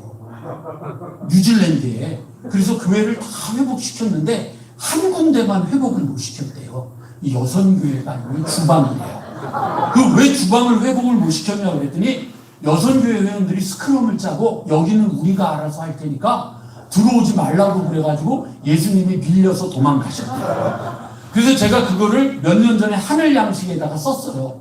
뉴질랜드에. 그래서 교회를 다 회복시켰는데 한 군데만 회복을 못 시켰대요. 이 여선교회가 아니고 주방이에요. 그 왜 주방을 회복을 못 시켰냐고 그랬더니 여선교회 회원들이 스크럼을 짜고 여기는 우리가 알아서 할 테니까 들어오지 말라고 그래가지고 예수님이 밀려서 도망가셨대요. 그래서 제가 그거를 몇 년 전에 하늘양식에다가 썼어요.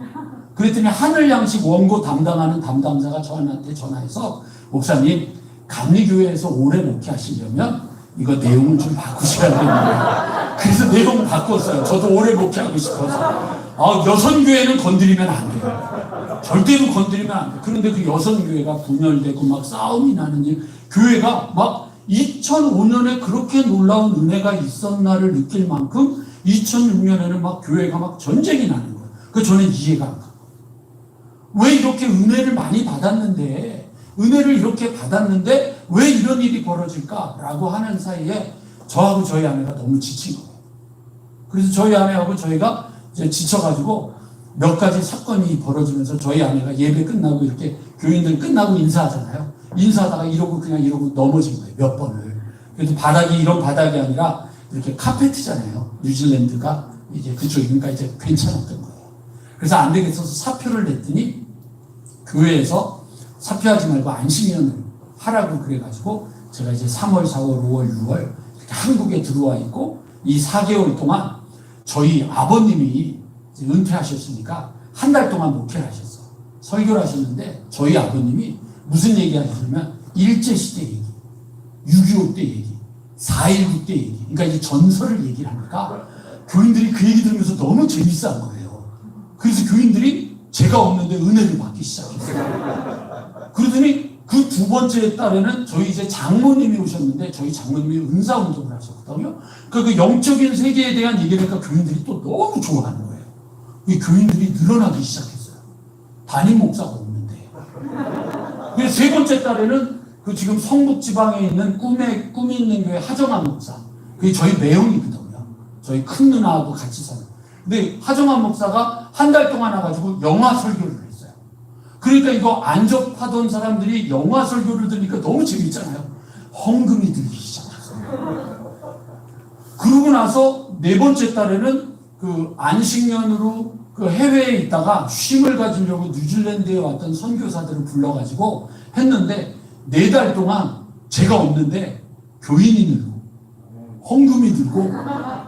그랬더니 하늘양식 원고 담당하는 담당자가 저한테 전화해서 목사님 감리교회에서 오래 목회하시려면 이거 내용을 좀 바꾸셔야 됩니다. 그래서 내용을 바꿨어요. 저도 오래 목회하고 싶어서. 여선교회는 건드리면 안 돼요. 절대로 건드리면 안 돼요. 그런데 그 여선교회가 분열되고 막 싸움이 나는 일, 교회가 막 2005년에 그렇게 놀라운 은혜가 있었나를 느낄 만큼 2006년에는 막 교회가 막 전쟁이 나는 거예요. 그래서 저는 이해가 안 가요. 왜 이렇게 은혜를 많이 받았는데, 은혜를 이렇게 받았는데 왜 이런 일이 벌어질까라고 하는 사이에 저하고 저희 아내가 너무 지친 거예요. 그래서 저희 아내하고 저희가 이제 지쳐가지고 몇 가지 사건이 벌어지면서 저희 아내가 예배 끝나고 이렇게 교인들 끝나고 인사하잖아요. 인사하다가 이러고 그냥 이러고 넘어진 거예요. 몇 번을. 그래도 바닥이 이런 바닥이 아니라 이렇게 카페트잖아요. 뉴질랜드가 이제 그쪽이니까 이제 괜찮았던 거예요. 그래서 안 되겠어서 사표를 냈더니 교회에서 사표하지 말고 안식년을 하라고 그래가지고 제가 이제 3월, 4월, 5월, 6월 이렇게 한국에 들어와 있고 이 4개월 동안 저희 아버님이 이제 은퇴하셨으니까 한 달 동안 목회를 하셨어요. 설교를 하셨는데 저희 아버님이 무슨 얘기 하셨냐면 일제시대 얘기, 6.25 때 얘기, 4.19 때 얘기, 그러니까 이제 전설을 얘기를 하니까 교인들이 그 얘기 들으면서 너무 재밌어 한 거예요. 그래서 교인들이 제가 없는데 은혜를 받기 시작했어요. 그러더니 그 두 번째 달에는 저희 이제 장모님이 오셨는데 저희 장모님이 은사운동을 하셨거든요. 그러니까 그 영적인 세계에 대한 얘기를 하니까 교인들이 또 너무 좋아하는 거예요. 이 교인들이 늘어나기 시작했어요. 담임 목사가 없는데. 그래서 세 번째 달에는 그 지금 성북 지방에 있는 꿈이 있는 교회 하정환 목사. 그게 저희 매형이거든요. 저희 큰 누나하고 같이 사는. 근데 하정환 목사가 한 달 동안 와가지고 영화 설교를 했어요. 그러니까 이거 안 접하던 사람들이 영화 설교를 들으니까 너무 재밌잖아요. 헌금이 들기 시작했어요. 그러고 나서 네 번째 달에는 그 안식년으로 그 해외에 있다가 쉼을 가지려고 뉴질랜드에 왔던 선교사들을 불러가지고 했는데 4달 동안 제가 없는데 교인이 늘고 헌금이 늘고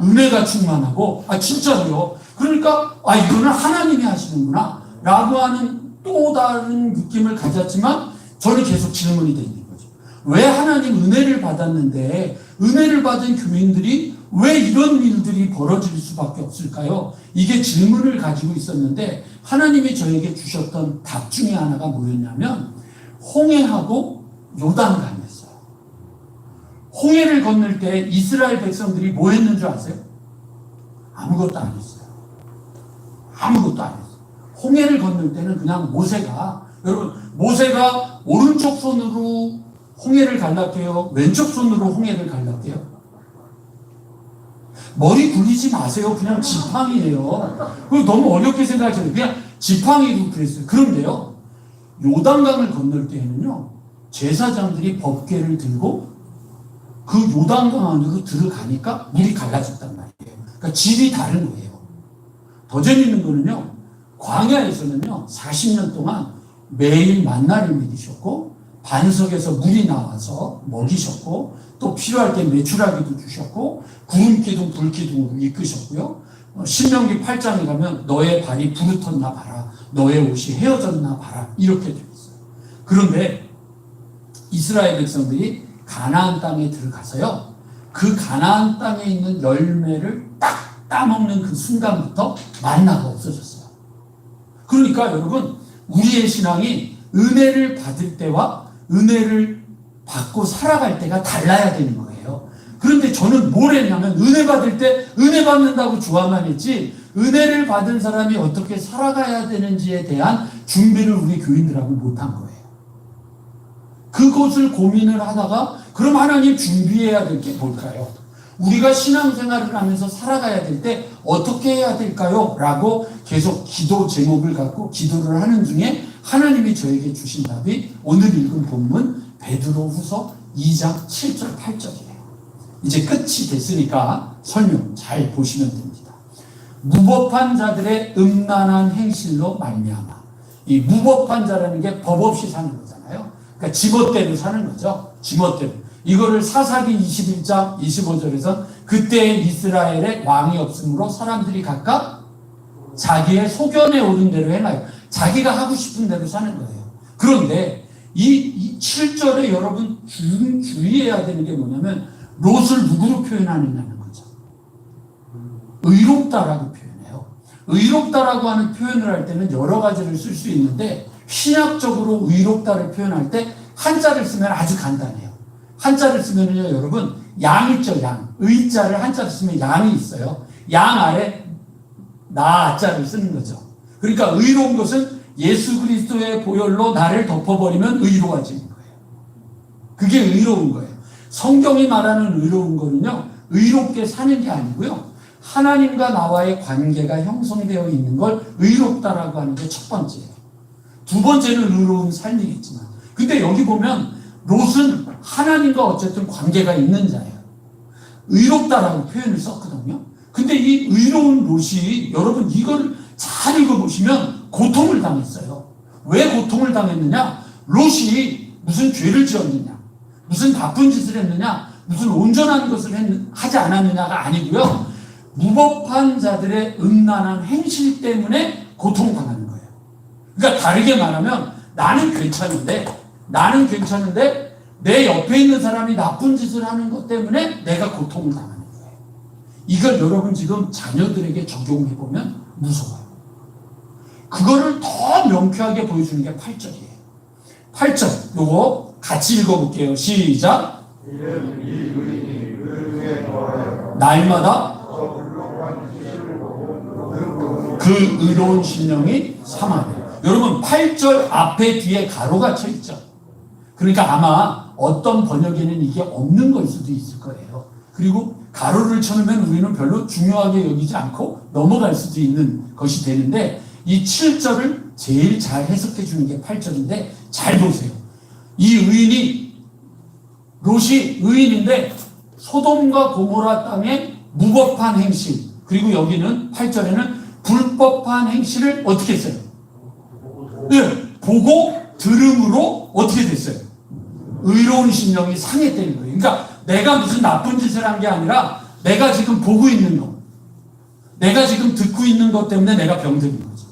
은혜가 충만하고 진짜로요. 그러니까 이거는 하나님이 하시는구나 라고 하는 또 다른 느낌을 가졌지만 저는 계속 질문이 되는 거죠. 왜 하나님 은혜를 받았는데 은혜를 받은 교인들이 왜 이런 일들이 벌어질 수밖에 없을까요? 이게 질문을 가지고 있었는데 하나님이 저에게 주셨던 답 중에 하나가 뭐였냐면 홍해하고 요단강이었어요. 홍해를 건널 때 이스라엘 백성들이 뭐 했는 줄 아세요? 아무것도 안 했어요. 아무것도 안 했어요. 홍해를 건널 때는 그냥 모세가 오른쪽 손으로 홍해를 갈랐대요? 왼쪽 손으로 홍해를 갈랐대요? 머리 굴리지 마세요. 그냥 지팡이에요. 그거 너무 어렵게 생각하시면 그냥 지팡이로 그랬어요. 그런데요, 요단강을 건널 때에는요, 제사장들이 법궤를 들고 그 요단강 안으로 들어가니까 물이 갈라졌단 말이에요. 그러니까 질이 다른 거예요. 더 재밌는 거는요, 광야에서는요, 40년 동안 매일 만나를 먹이셨고, 반석에서 물이 나와서 먹이셨고, 또 필요할 때 메추라기도 주셨고, 구름기둥, 불기둥으로 이끄셨고요. 신명기 8장에 가면 너의 발이 부르텄나 봐라. 너의 옷이 헤어졌나 봐라. 이렇게 되어 있어요. 그런데 이스라엘 백성들이 가나안 땅에 들어가서요. 그 가나안 땅에 있는 열매를 딱 따먹는 그 순간부터 만나가 없어졌어요. 그러니까 여러분, 우리의 신앙이 은혜를 받을 때와 은혜를 받고 살아갈 때가 달라야 되는 거예요. 그런데 저는 뭘 했냐면 은혜 받을 때 은혜 받는다고 좋아만 했지 은혜를 받은 사람이 어떻게 살아가야 되는지에 대한 준비를 우리 교인들하고 못한 거예요. 그것을 고민을 하다가 그럼 하나님 준비해야 될 게 뭘까요? 우리가 신앙생활을 하면서 살아가야 될 때 어떻게 해야 될까요? 라고 계속 기도 제목을 갖고 기도를 하는 중에 하나님이 저에게 주신 답이 오늘 읽은 본문 베드로후서 2장 7절 8절이에요. 이제 끝이 됐으니까 설명 잘 보시면 됩니다. 무법한 자들의 음란한 행실로 말미암아. 이 무법한 자라는 게 법 없이 사는 거잖아요. 그러니까 지멋대로 사는 거죠. 지멋대로. 이거를 사사기 21장 25절에서 그때 이스라엘에 왕이 없으므로 사람들이 각각 자기의 소견에 오른 대로 행하여 자기가 하고 싶은 대로 사는 거예요. 그런데 이 7절에 여러분 주의해야 되는 게 뭐냐면 롯을 누구로 표현하느냐는 거죠. 의롭다라고 표현해요. 의롭다라고 하는 표현을 할 때는 여러 가지를 쓸 수 있는데 신학적으로 의롭다를 표현할 때 한자를 쓰면 아주 간단해요. 한자를 쓰면요, 여러분, 양 있죠, 양. 의자를 한자를 쓰면 양이 있어요. 양 아래 나자를 쓰는 거죠. 그러니까 의로운 것은 예수 그리스도의 보혈로 나를 덮어버리면 의로워지는 거예요. 그게 의로운 거예요. 성경이 말하는 의로운 거는요, 의롭게 사는 게 아니고요, 하나님과 나와의 관계가 형성되어 있는 걸 의롭다라고 하는 게 첫 번째예요. 두 번째는 의로운 삶이겠지만, 근데 여기 보면 롯은 하나님과 어쨌든 관계가 있는 자예요. 의롭다라고 표현을 썼거든요. 근데 이 의로운 롯이 여러분 이걸 잘 읽어보시면 고통을 당했어요. 왜 고통을 당했느냐? 롯이 무슨 죄를 지었느냐? 무슨 나쁜 짓을 했느냐? 무슨 온전한 것을 하지 않았느냐가 아니고요. 무법한 자들의 음란한 행실 때문에 고통당하는 거예요. 그러니까 다르게 말하면 나는 괜찮은데 내 옆에 있는 사람이 나쁜 짓을 하는 것 때문에 내가 고통을 당하는 거예요. 이걸 여러분 지금 자녀들에게 적용해보면 무서워요. 그거를 더 명쾌하게 보여주는 게 8절이에요. 8절 요거 같이 읽어볼게요. 시작. 날마다 그 의로운 심령이 삼하네. 여러분 8절 앞에 뒤에 가로가 쳐 있죠. 그러니까 아마 어떤 번역에는 이게 없는 걸 수도 있을 거예요. 그리고 가로를 쳐놓으면 우리는 별로 중요하게 여기지 않고 넘어갈 수도 있는 것이 되는데 이 7절을 제일 잘 해석해 주는 게 8절인데 잘 보세요. 이 롯이 의인인데 소돔과 고모라 땅의 무법한 행실, 그리고 여기는 8절에는 불법한 행실을 어떻게 했어요? 네, 보고 들음으로 어떻게 됐어요? 의로운 심령이 상했다는 거예요. 그러니까 내가 무슨 나쁜 짓을 한 게 아니라 내가 지금 보고 있는 것, 내가 지금 듣고 있는 것 때문에 내가 병든 거죠.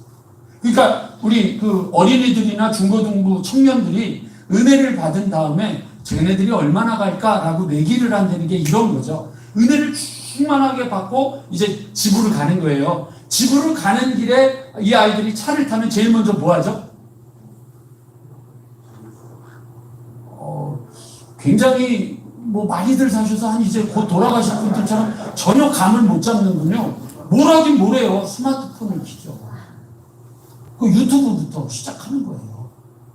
그러니까 우리 그 어린이들이나 중고등부 청년들이 은혜를 받은 다음에 쟤네들이 얼마나 갈까라고 내기를 한다는 게 이런 거죠. 은혜를 충만하게 받고 이제 집으로 가는 거예요. 집으로 가는 길에 이 아이들이 차를 타면 제일 먼저 뭐 하죠? 굉장히 뭐 많이들 사셔서 한 이제 곧 돌아가실 분들처럼 전혀 감을 못 잡는군요. 뭘 하긴 뭐래요. 스마트폰을 키죠. 그 유튜브부터 시작하는 거예요.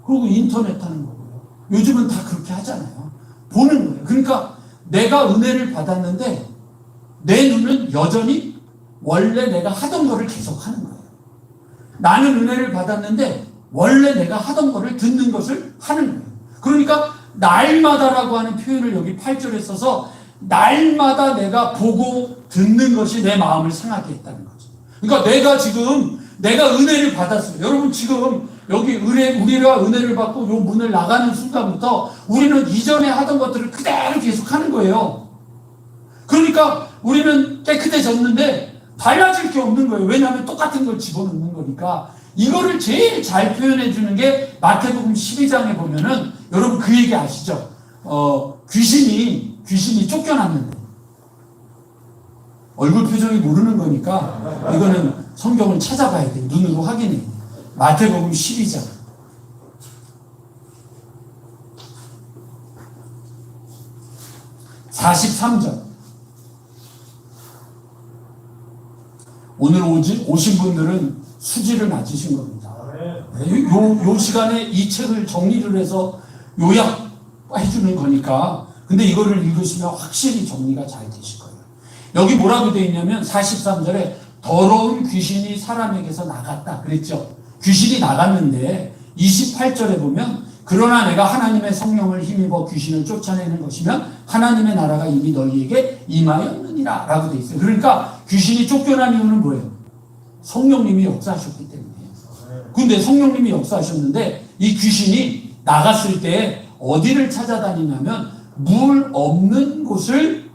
그리고 인터넷 하는 거고요. 요즘은 다 그렇게 하잖아요. 보는 거예요. 그러니까 내가 은혜를 받았는데 내 눈은 여전히 원래 내가 하던 거를 계속 하는 거예요. 나는 은혜를 받았는데 원래 내가 하던 거를 듣는 것을 하는 거예요. 그러니까 날마다라고 하는 표현을 여기 8절에 써서 날마다 내가 보고 듣는 것이 내 마음을 상하게 했다는 거죠. 그러니까 내가 은혜를 받았어요. 여러분 지금 여기 우리가 은혜를 받고 요 문을 나가는 순간부터 우리는 이전에 하던 것들을 그대로 계속 하는 거예요. 그러니까 우리는 깨끗해졌는데 달라질 게 없는 거예요. 왜냐하면 똑같은 걸 집어넣는 거니까. 이거를 제일 잘 표현해 주는 게 마태복음 12장에 보면은 여러분 그 얘기 아시죠? 귀신이 쫓겨났는데 얼굴 표정이 모르는 거니까 이거는 성경을 찾아봐야 돼요. 눈으로 확인해. 마태복음 12장 43절. 오늘 오신 분들은 수지를 맞으신 겁니다. 요 시간에 이 책을 정리를 해서 요약해주는 거니까. 근데 이거를 읽으시면 확실히 정리가 잘 되실 거예요. 여기 뭐라고 되어 있냐면 43절에 더러운 귀신이 사람에게서 나갔다 그랬죠. 귀신이 나갔는데 28절에 보면 그러나 내가 하나님의 성령을 힘입어 귀신을 쫓아내는 것이면 하나님의 나라가 이미 너희에게 임하였느니라 라고 돼 있어요. 그러니까 귀신이 쫓겨난 이유는 뭐예요? 성령님이 역사하셨기 때문이에요. 근데 성령님이 역사하셨는데 이 귀신이 나갔을 때 어디를 찾아다니냐면 물 없는 곳으로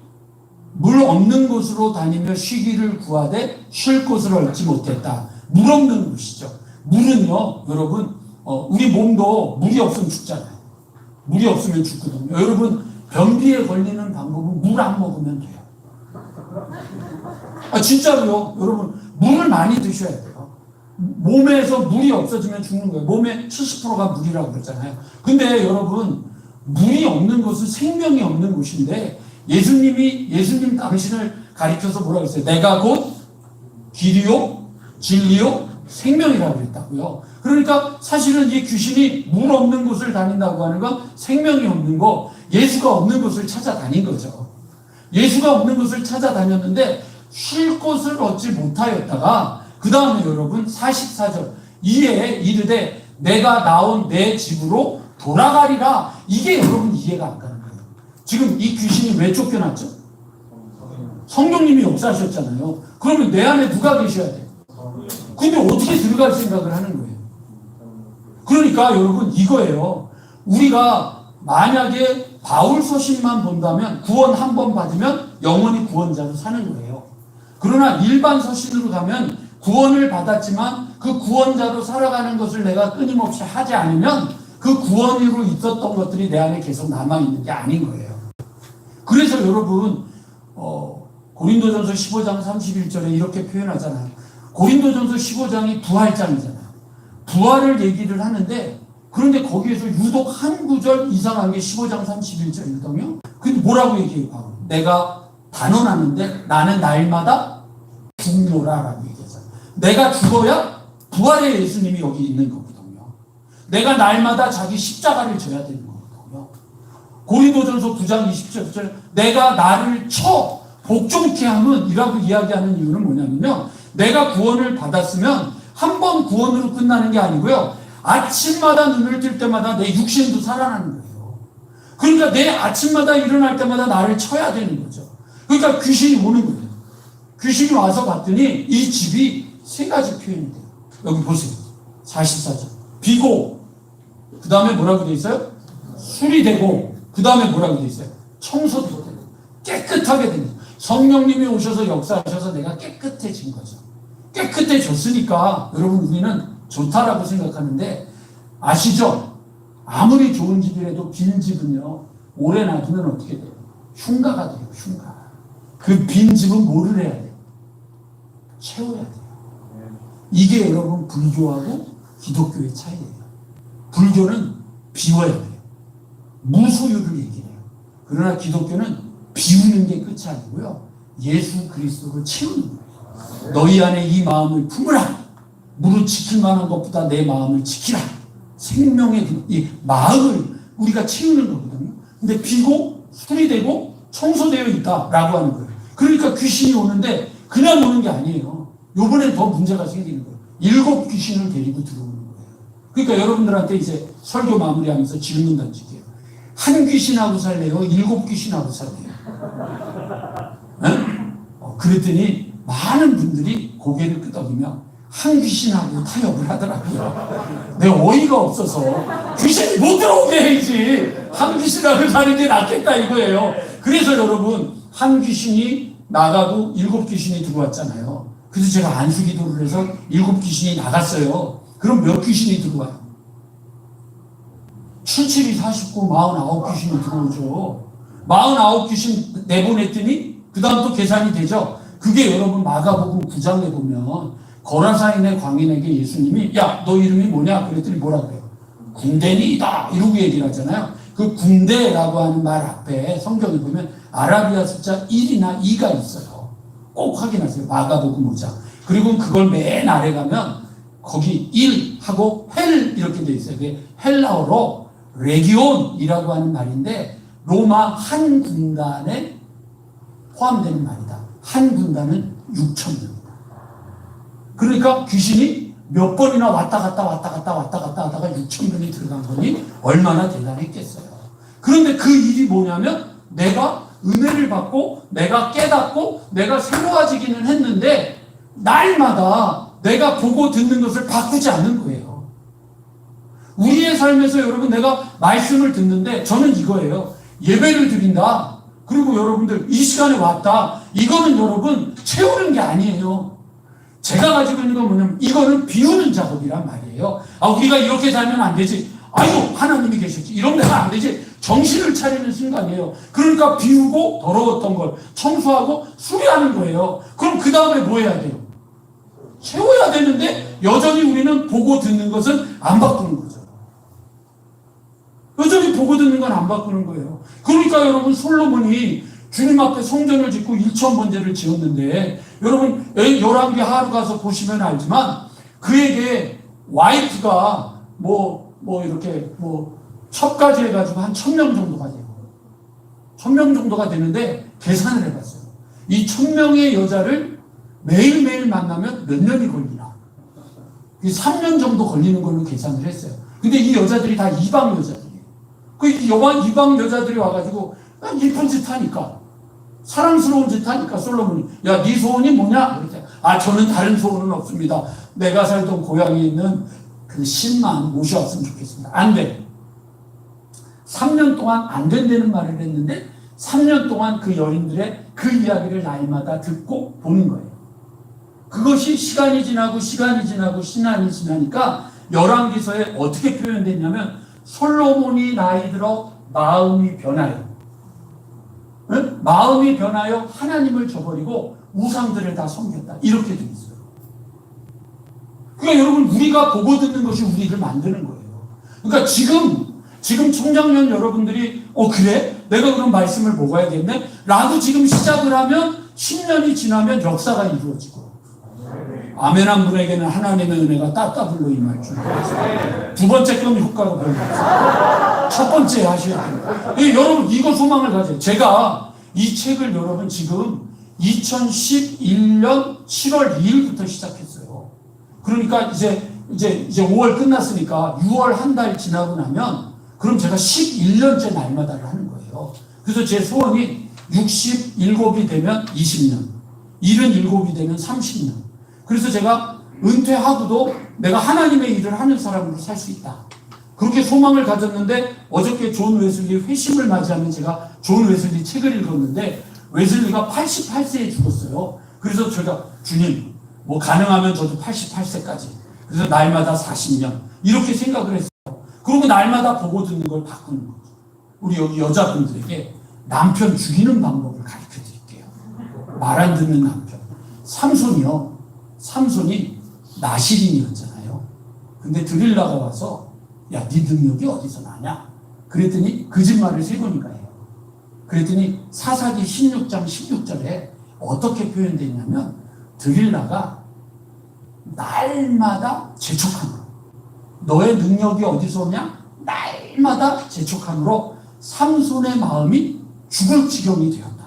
다니며 쉬기를 구하되 쉴 곳을 얻지 못했다. 물 없는 곳이죠. 물은요, 여러분, 우리 몸도 물이 없으면 죽잖아요. 물이 없으면 죽거든요. 여러분, 변비에 걸리는 방법은 물 안 먹으면 돼요. 진짜로요. 여러분, 물을 많이 드셔야 돼요. 몸에서 물이 없어지면 죽는 거예요. 몸의 70%가 물이라고 그랬잖아요. 근데 여러분, 물이 없는 곳은 생명이 없는 곳인데 예수님 당신을 가리켜서 뭐라고 했어요? 내가 곧 길이요, 진리요, 생명이라고 그랬다고요. 그러니까 사실은 이 귀신이 물 없는 곳을 다닌다고 하는 건 생명이 없는 거, 예수가 없는 곳을 찾아다닌 거죠. 예수가 없는 곳을 찾아다녔는데 쉴 곳을 얻지 못하였다가 그 다음에 여러분 44절 이에 이르되 내가 나온 내 집으로 돌아가리라. 이게 여러분 이해가 안 가는 거예요. 지금 이 귀신이 왜 쫓겨났죠? 성령님이 역사하셨잖아요. 그러면 내 안에 누가 계셔야 돼요? 근데 어떻게 들어갈 생각을 하는 거예요? 그러니까 여러분 이거예요. 우리가 만약에 바울 서신만 본다면 구원 한 번 받으면 영원히 구원자로 사는 거예요. 그러나 일반 서신으로 가면 구원을 받았지만 그 구원자로 살아가는 것을 내가 끊임없이 하지 않으면 그 구원으로 있었던 것들이 내 안에 계속 남아있는 게 아닌 거예요. 그래서 여러분 고린도전서 15장 31절에 이렇게 표현하잖아요. 고린도전서 15장이 부활장이잖아요. 부활을 얘기를 하는데 그런데 거기에서 유독 한 구절 이상한 게 15장 31절이거든요. 근데 뭐라고 얘기해요? 내가 단언하는데 나는 날마다 죽노라라고 얘기하잖아요. 내가 죽어야 부활의 예수님이 여기 있는 거거든요. 내가 날마다 자기 십자가를 져야 되는 거거든요. 고린도전서 9장 27절 내가 나를 쳐 복종케 함은 이라고 이야기하는 이유는 뭐냐면요. 내가 구원을 받았으면 한 번 구원으로 끝나는 게 아니고요. 아침마다 눈을 뜰 때마다 내 육신도 살아나는 거예요. 그러니까 내 아침마다 일어날 때마다 나를 쳐야 되는 거죠. 그러니까 귀신이 오는 거예요. 귀신이 와서 봤더니 이 집이 세 가지 표현이 돼요. 여기 보세요. 44절. 비고, 그 다음에 뭐라고 돼 있어요? 술이 되고, 그 다음에 뭐라고 돼 있어요? 청소도 되고, 깨끗하게 됩니다. 성령님이 오셔서 역사하셔서 내가 깨끗해진 거죠. 깨끗해졌으니까 여러분 우리는 좋다라고 생각하는데 아시죠? 아무리 좋은 집이라도 빈 집은요 오래 놔두면 어떻게 돼요? 흉가가 돼요. 흉가. 그 빈 집은 뭐를 해야 돼요? 채워야 돼요. 이게 여러분 불교하고 기독교의 차이예요. 불교는 비워야 돼요. 무소유를 얘기해요. 그러나 기독교는 비우는 게 끝이 아니고요. 예수 그리스도를 채우는 거예요. 너희 안에 이 마음을 품으라. 무릇 지킬 만한 것보다 내 마음을 지키라. 생명의 이 마음을 우리가 채우는 거거든요. 근데 비고 술이 되고 청소되어 있다라고 하는 거예요. 그러니까 귀신이 오는데 그냥 오는 게 아니에요. 요번엔 더 문제가 생기는 거예요. 7 귀신을 데리고 들어오는 거예요. 그러니까 여러분들한테 이제 설교 마무리하면서 질문 던질게요. 한 귀신하고 살래요? 7 귀신하고 살래요? 그랬더니 많은 분들이 고개를 끄덕이며 한 귀신하고 타협을 하더라고요. 내 어이가 없어서 귀신이 못 들어오게 해야지 한 귀신하고 사는 게 낫겠다 이거예요. 그래서 여러분 한 귀신이 나가고 7 귀신이 들어왔잖아요. 그래서 제가 안수기도를 해서 7 귀신이 나갔어요. 그럼 몇 귀신이 들어와요? 77이 49, 49 귀신이 들어오죠. 49 귀신 내보냈더니 그 다음 또 계산이 되죠. 그게 여러분 마가복음 9장에 보면 거라사인의 광인에게 예수님이 야 너 이름이 뭐냐 그랬더니 뭐라 그래요? 군대니이다 이러고 얘기를 하잖아요. 그 군대라고 하는 말 앞에 성경에 보면 아라비아 숫자 1이나 2가 있어요. 꼭 확인하세요. 마가복음 5장. 그리고 그걸 맨 아래 가면 거기 1하고 헬 이렇게 돼 있어요. 그게 헬라어로 레기온이라고 하는 말인데 로마 한 군단에 포함되는 말이다. 한 군단은 6,000명이다. 그러니까 귀신이 몇 번이나 왔다 갔다 하다가 6,000명이 들어간 거니 얼마나 대단했겠어요. 그런데 그 일이 뭐냐면 내가 은혜를 받고 내가 깨닫고 내가 새로워지기는 했는데 날마다 내가 보고 듣는 것을 바꾸지 않는 거예요. 우리의 삶에서 여러분 내가 말씀을 듣는데 저는 이거예요. 예배를 드린다. 그리고 여러분들 이 시간에 왔다. 이거는 여러분 채우는 게 아니에요. 제가 가지고 있는 건 뭐냐면 이거는 비우는 작업이란 말이에요. 우리가 이렇게 살면 안 되지. 아이고 하나님이 계셨지. 이러면 내가 안 되지. 정신을 차리는 순간이에요. 그러니까 비우고 더러웠던 걸 청소하고 수리하는 거예요. 그럼 그 다음에 뭐 해야 돼요? 채워야 되는데 여전히 우리는 보고 듣는 것은 안 바꾸는 거죠. 여전히 보고 듣는 건 안 바꾸는 거예요. 그러니까 여러분 솔로몬이 주님 앞에 성전을 짓고 1,000번제를 지었는데 여러분 열왕기 하루 가서 보시면 알지만 그에게 와이프가 이렇게 첩까지 해가지고 한 1,000명 정도가 돼요. 1,000명 정도가 되는데 계산을 해봤어요. 이 1,000명의 여자를 매일매일 만나면 몇 년이 걸리나? 3년 정도 걸리는 걸로 계산을 했어요. 근데 이 여자들이 다 이방 여자들이에요. 그 이방 여자들이 와가지고 이쁜 짓 하니까 사랑스러운 짓 하니까 솔로몬이 야, 네 소원이 뭐냐? 그랬더니 저는 다른 소원은 없습니다. 내가 살던 고향에 있는 그 신만 모셔왔으면 좋겠습니다. 안 돼. 3년 동안 안 된다는 말을 했는데 3년 동안 그 여인들의 그 이야기를 날마다 듣고 보는 거예요. 그것이 시간이 지나고 시간이 지나니까 열왕기서에 어떻게 표현됐냐면 솔로몬이 나이 들어 마음이 변하여 응? 마음이 변하여 하나님을 저버리고 우상들을 다 섬겼다. 이렇게 돼 있어요. 그러니까 여러분 우리가 보고 듣는 것이 우리를 만드는 거예요. 그러니까 지금 청장년 여러분들이 그래? 내가 그런 말씀을 먹어야겠네? 라고 지금 시작을 하면 10년이 지나면 역사가 이루어지고 아멘 한 분에게는 하나님의 은혜가 따따블로 임할 줄 알았어요. 두 번째 건 효과가 별로 첫 번째 하셔야 돼요. 여러분 이거 소망을 가져요. 제가 이 책을 여러분 지금 2011년 7월 2일부터 시작했어요. 그러니까 이제 5월 끝났으니까 6월 한 달 지나고 나면 그럼 제가 11년째 날마다를 하는 거예요. 그래서 제 소원이 67이 되면 20년, 77이 되면 30년. 그래서 제가 은퇴하고도 내가 하나님의 일을 하는 사람으로 살 수 있다. 그렇게 소망을 가졌는데 어저께 존 웨슬리 회심을 맞이하면 제가 존 웨슬리 책을 읽었는데 웨슬리가 88세에 죽었어요. 그래서 제가 주님 가능하면 저도 88세까지 그래서 날마다 40년 이렇게 생각을 했어요. 그리고 날마다 보고 듣는 걸 바꾸는 거죠. 우리 여기 여자분들에게 남편 죽이는 방법을 가르쳐 드릴게요. 말 안 듣는 남편. 삼손이 나시린이었잖아요. 근데 드릴라가 와서 야, 네 능력이 어디서 나냐? 그랬더니 거짓말을 3번이나 해요. 그랬더니 사사기 16장 16절에 어떻게 표현되냐면 드릴라가 날마다 재촉함으로 너의 능력이 어디서 오냐? 날마다 재촉함으로 삼손의 마음이 죽을 지경이 되었다.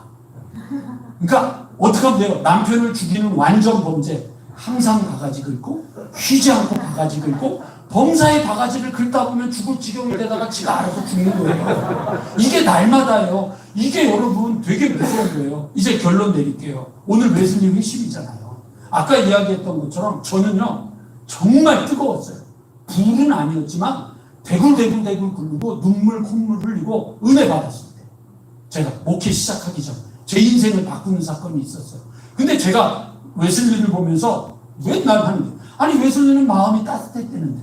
그러니까 어떻게 하면 돼요? 남편을 죽이는 완전 범죄 항상 바가지 긁고 쉬지 않고 바가지 긁고 범사의 바가지를 긁다 보면 죽을 지경이 되다가 지가 알아서 죽는 거예요. 이게 날마다예요. 이게 여러분 되게 무서운 거예요. 이제 결론 내릴게요. 오늘 웨슬리 회심이잖아요. 아까 이야기했던 것처럼 저는요 정말 뜨거웠어요. 불은 아니었지만 대굴 굴르고 눈물 콧물 흘리고 은혜 받았을 때 제가 목회 시작하기 전 제 인생을 바꾸는 사건이 있었어요. 근데 제가 웨슬리를 보면서 맨날 하는 게 아니 웨슬리는 마음이 따뜻했대는데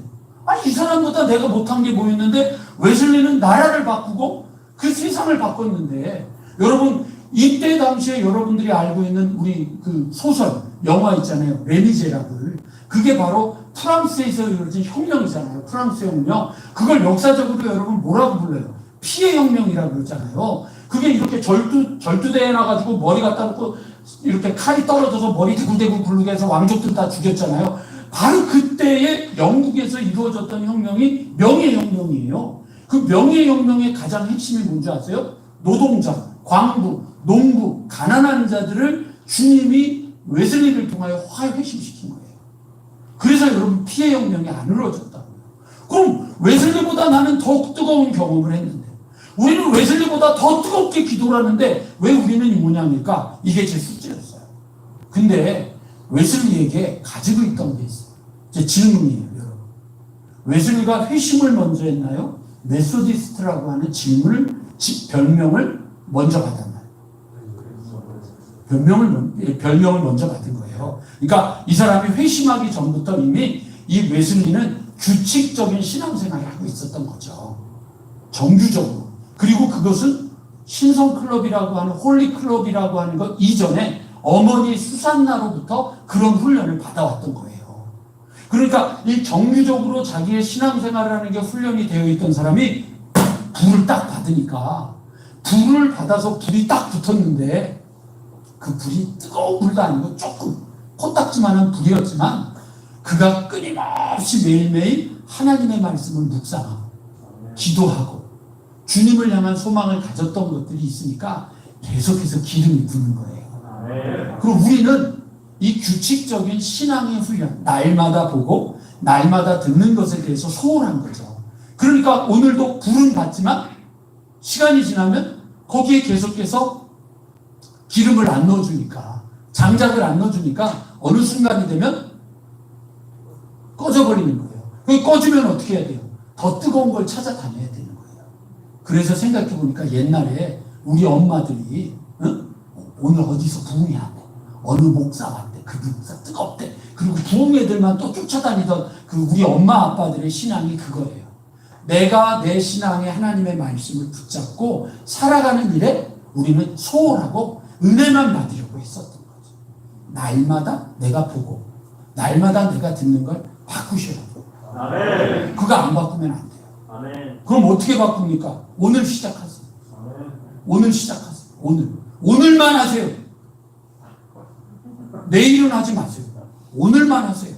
이 사람보다 내가 못한 게 보였는데 웨슬리는 나라를 바꾸고 그 세상을 바꿨는데 여러분 이때 당시에 여러분들이 알고 있는 우리 그 소설 영화 있잖아요. 레미제라블. 그게 바로 프랑스에서 이루어진 혁명이잖아요. 프랑스 혁명. 그걸 역사적으로 여러분 뭐라고 불러요? 피해 혁명이라고 그러잖아요. 그게 이렇게 절두대에 나가지고 머리 갖다 놓고 이렇게 칼이 떨어져서 머리 대굴대굴 굴르게 해서 왕족들 다 죽였잖아요. 바로 그때의 영국에서 이루어졌던 혁명이 명예혁명이에요. 그 명예혁명의 가장 핵심이 뭔지 아세요? 노동자, 광부, 농부, 가난한 자들을 주님이 웨슬리를 통하여 회심시킨 거예요. 그래서 여러분 피해 혁명이 안 이루어졌다고요. 그럼 웨슬리보다 나는 더 뜨거운 경험을 했는데, 우리는 웨슬리보다 더 뜨겁게 기도를 하는데 왜 우리는 이 모양일까? 이게 제 숙제였어요. 근데 웨슬리에게 가지고 있던 게 있어요. 제 질문이에요, 여러분. 웨슬리가 회심을 먼저 했나요? 메소디스트라고 하는 별명을 먼저 받았나요? 별명을 먼저 받은 거예요. 그러니까 이 사람이 회심하기 전부터 이미 이 웨슬리는 규칙적인 신앙생활을 하고 있었던 거죠. 정규적으로. 그리고 그것은 신성클럽이라고 하는 홀리클럽이라고 하는 것 이전에 어머니 수산나로부터 그런 훈련을 받아왔던 거예요. 그러니까 이 정규적으로 자기의 신앙생활을 하는 게 훈련이 되어 있던 사람이 불을 딱 받으니까, 불을 받아서 불이 딱 붙었는데 그 불이 뜨거운 불도 아니고 조금 코딱지만한 불이었지만 그가 끊임없이 매일매일 하나님의 말씀을 묵상하고 기도하고 주님을 향한 소망을 가졌던 것들이 있으니까 계속해서 기름이 부는 거예요. 그리고 우리는 이 규칙적인 신앙의 훈련, 날마다 보고 날마다 듣는 것에 대해서 소홀한 거죠. 그러니까 오늘도 불은 받지만 시간이 지나면 거기에 계속해서 기름을 안 넣어주니까, 장작을 안 넣어주니까 어느 순간이 되면 꺼져버리는 거예요. 그 꺼지면 어떻게 해야 돼요? 더 뜨거운 걸 찾아다녀야 되는 거예요. 그래서 생각해보니까 옛날에 우리 엄마들이 오늘 어디서 부흥이 안 돼. 어느 목사 왔대. 그 목사 뜨겁대. 그리고 부흥 애들만 또 쫓아다니던 그 우리 엄마 아빠들의 신앙이 그거예요. 내가 내 신앙에 하나님의 말씀을 붙잡고 살아가는 일에 우리는 소홀하고 은혜만 받으려고 했었던 거죠. 날마다 내가 보고 날마다 내가 듣는 걸 바꾸시라고. 아멘. 그거 안 바꾸면 안 돼요. 아멘. 그럼 어떻게 바꿉니까? 오늘 시작하세요. 아멘. 오늘 시작하세요. 오늘만 하세요. 내일은 하지 마세요. 오늘만 하세요.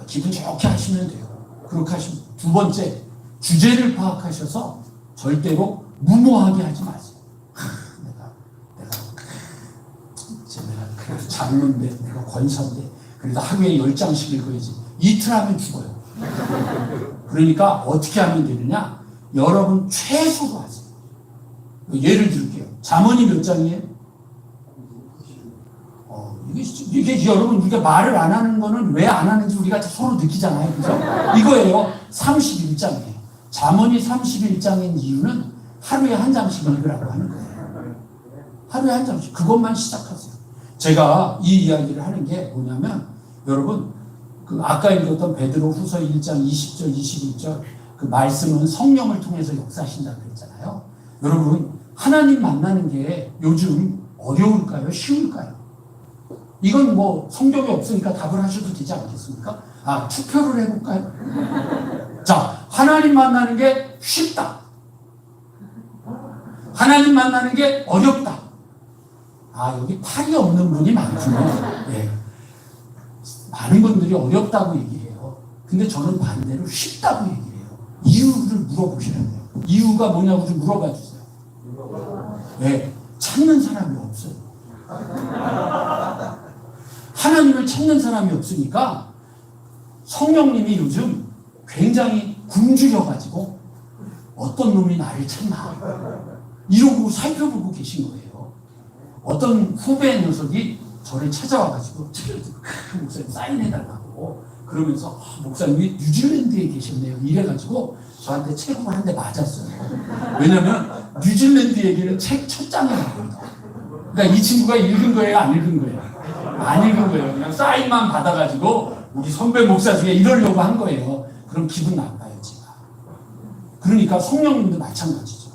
기분 좋게 하시면 돼요. 그렇게 하시면. 두 번째, 주제를 파악하셔서 절대로 무모하게 하지 마세요. 내가 그래도 장로인데, 내가 권사인데, 그래도 하루에 10장씩 읽어야지. 이틀 하면 죽어요. 그러니까 어떻게 하면 되느냐? 여러분 최소로 하세요. 예를 들게요. 잠언이 몇 장이에요? 이게 여러분, 우리가 말을 안 하는 거는 왜 안 하는지 우리가 서로 느끼잖아요. 그죠? 이거예요. 31장이에요. 잠언이 31장인 이유는 하루에 한 장씩 읽으라고 하는 거예요. 하루에 한 장씩. 그것만 시작하세요. 제가 이 이야기를 하는 게 뭐냐면, 여러분, 그 아까 읽었던 베드로 후서 1장 20절, 21절, 그 말씀은 성령을 통해서 역사하신다고 그랬잖아요. 여러분, 하나님 만나는 게 요즘 어려울까요? 쉬울까요? 이건 뭐 성경이 없으니까 답을 하셔도 되지 않겠습니까? 투표를 해볼까요? 자, 하나님 만나는 게 쉽다. 하나님 만나는 게 어렵다. 여기 팔이 없는 분이 많군요. 네. 많은 분들이 어렵다고 얘기해요. 근데 저는 반대로 쉽다고 얘기해요. 이유를 물어보셔야 돼요. 이유가 뭐냐고 좀 물어봐 주세요. 네. 찾는 사람이 없어요. 하나님을 찾는 사람이 없으니까 성령님이 요즘 굉장히 굶주려가지고 어떤 놈이 나를 찾나 이러고 살펴보고 계신 거예요. 어떤 후배 녀석이 저를 찾아와가지고 목사님 사인해달라고 그러면서 목사님이 뉴질랜드에 계셨네요. 이래가지고 저한테 책을 한 대 맞았어요. 왜냐면 뉴질랜드 얘기는 책 첫 장에 나옵니다. 그러니까 이 친구가 읽은 거예요? 안 읽은 거예요? 안 읽은 거예요. 그냥 사인만 받아가지고 우리 선배 목사 중에 이러려고 한 거예요. 그럼 기분 나빠요, 제가. 그러니까 성령님도 마찬가지죠.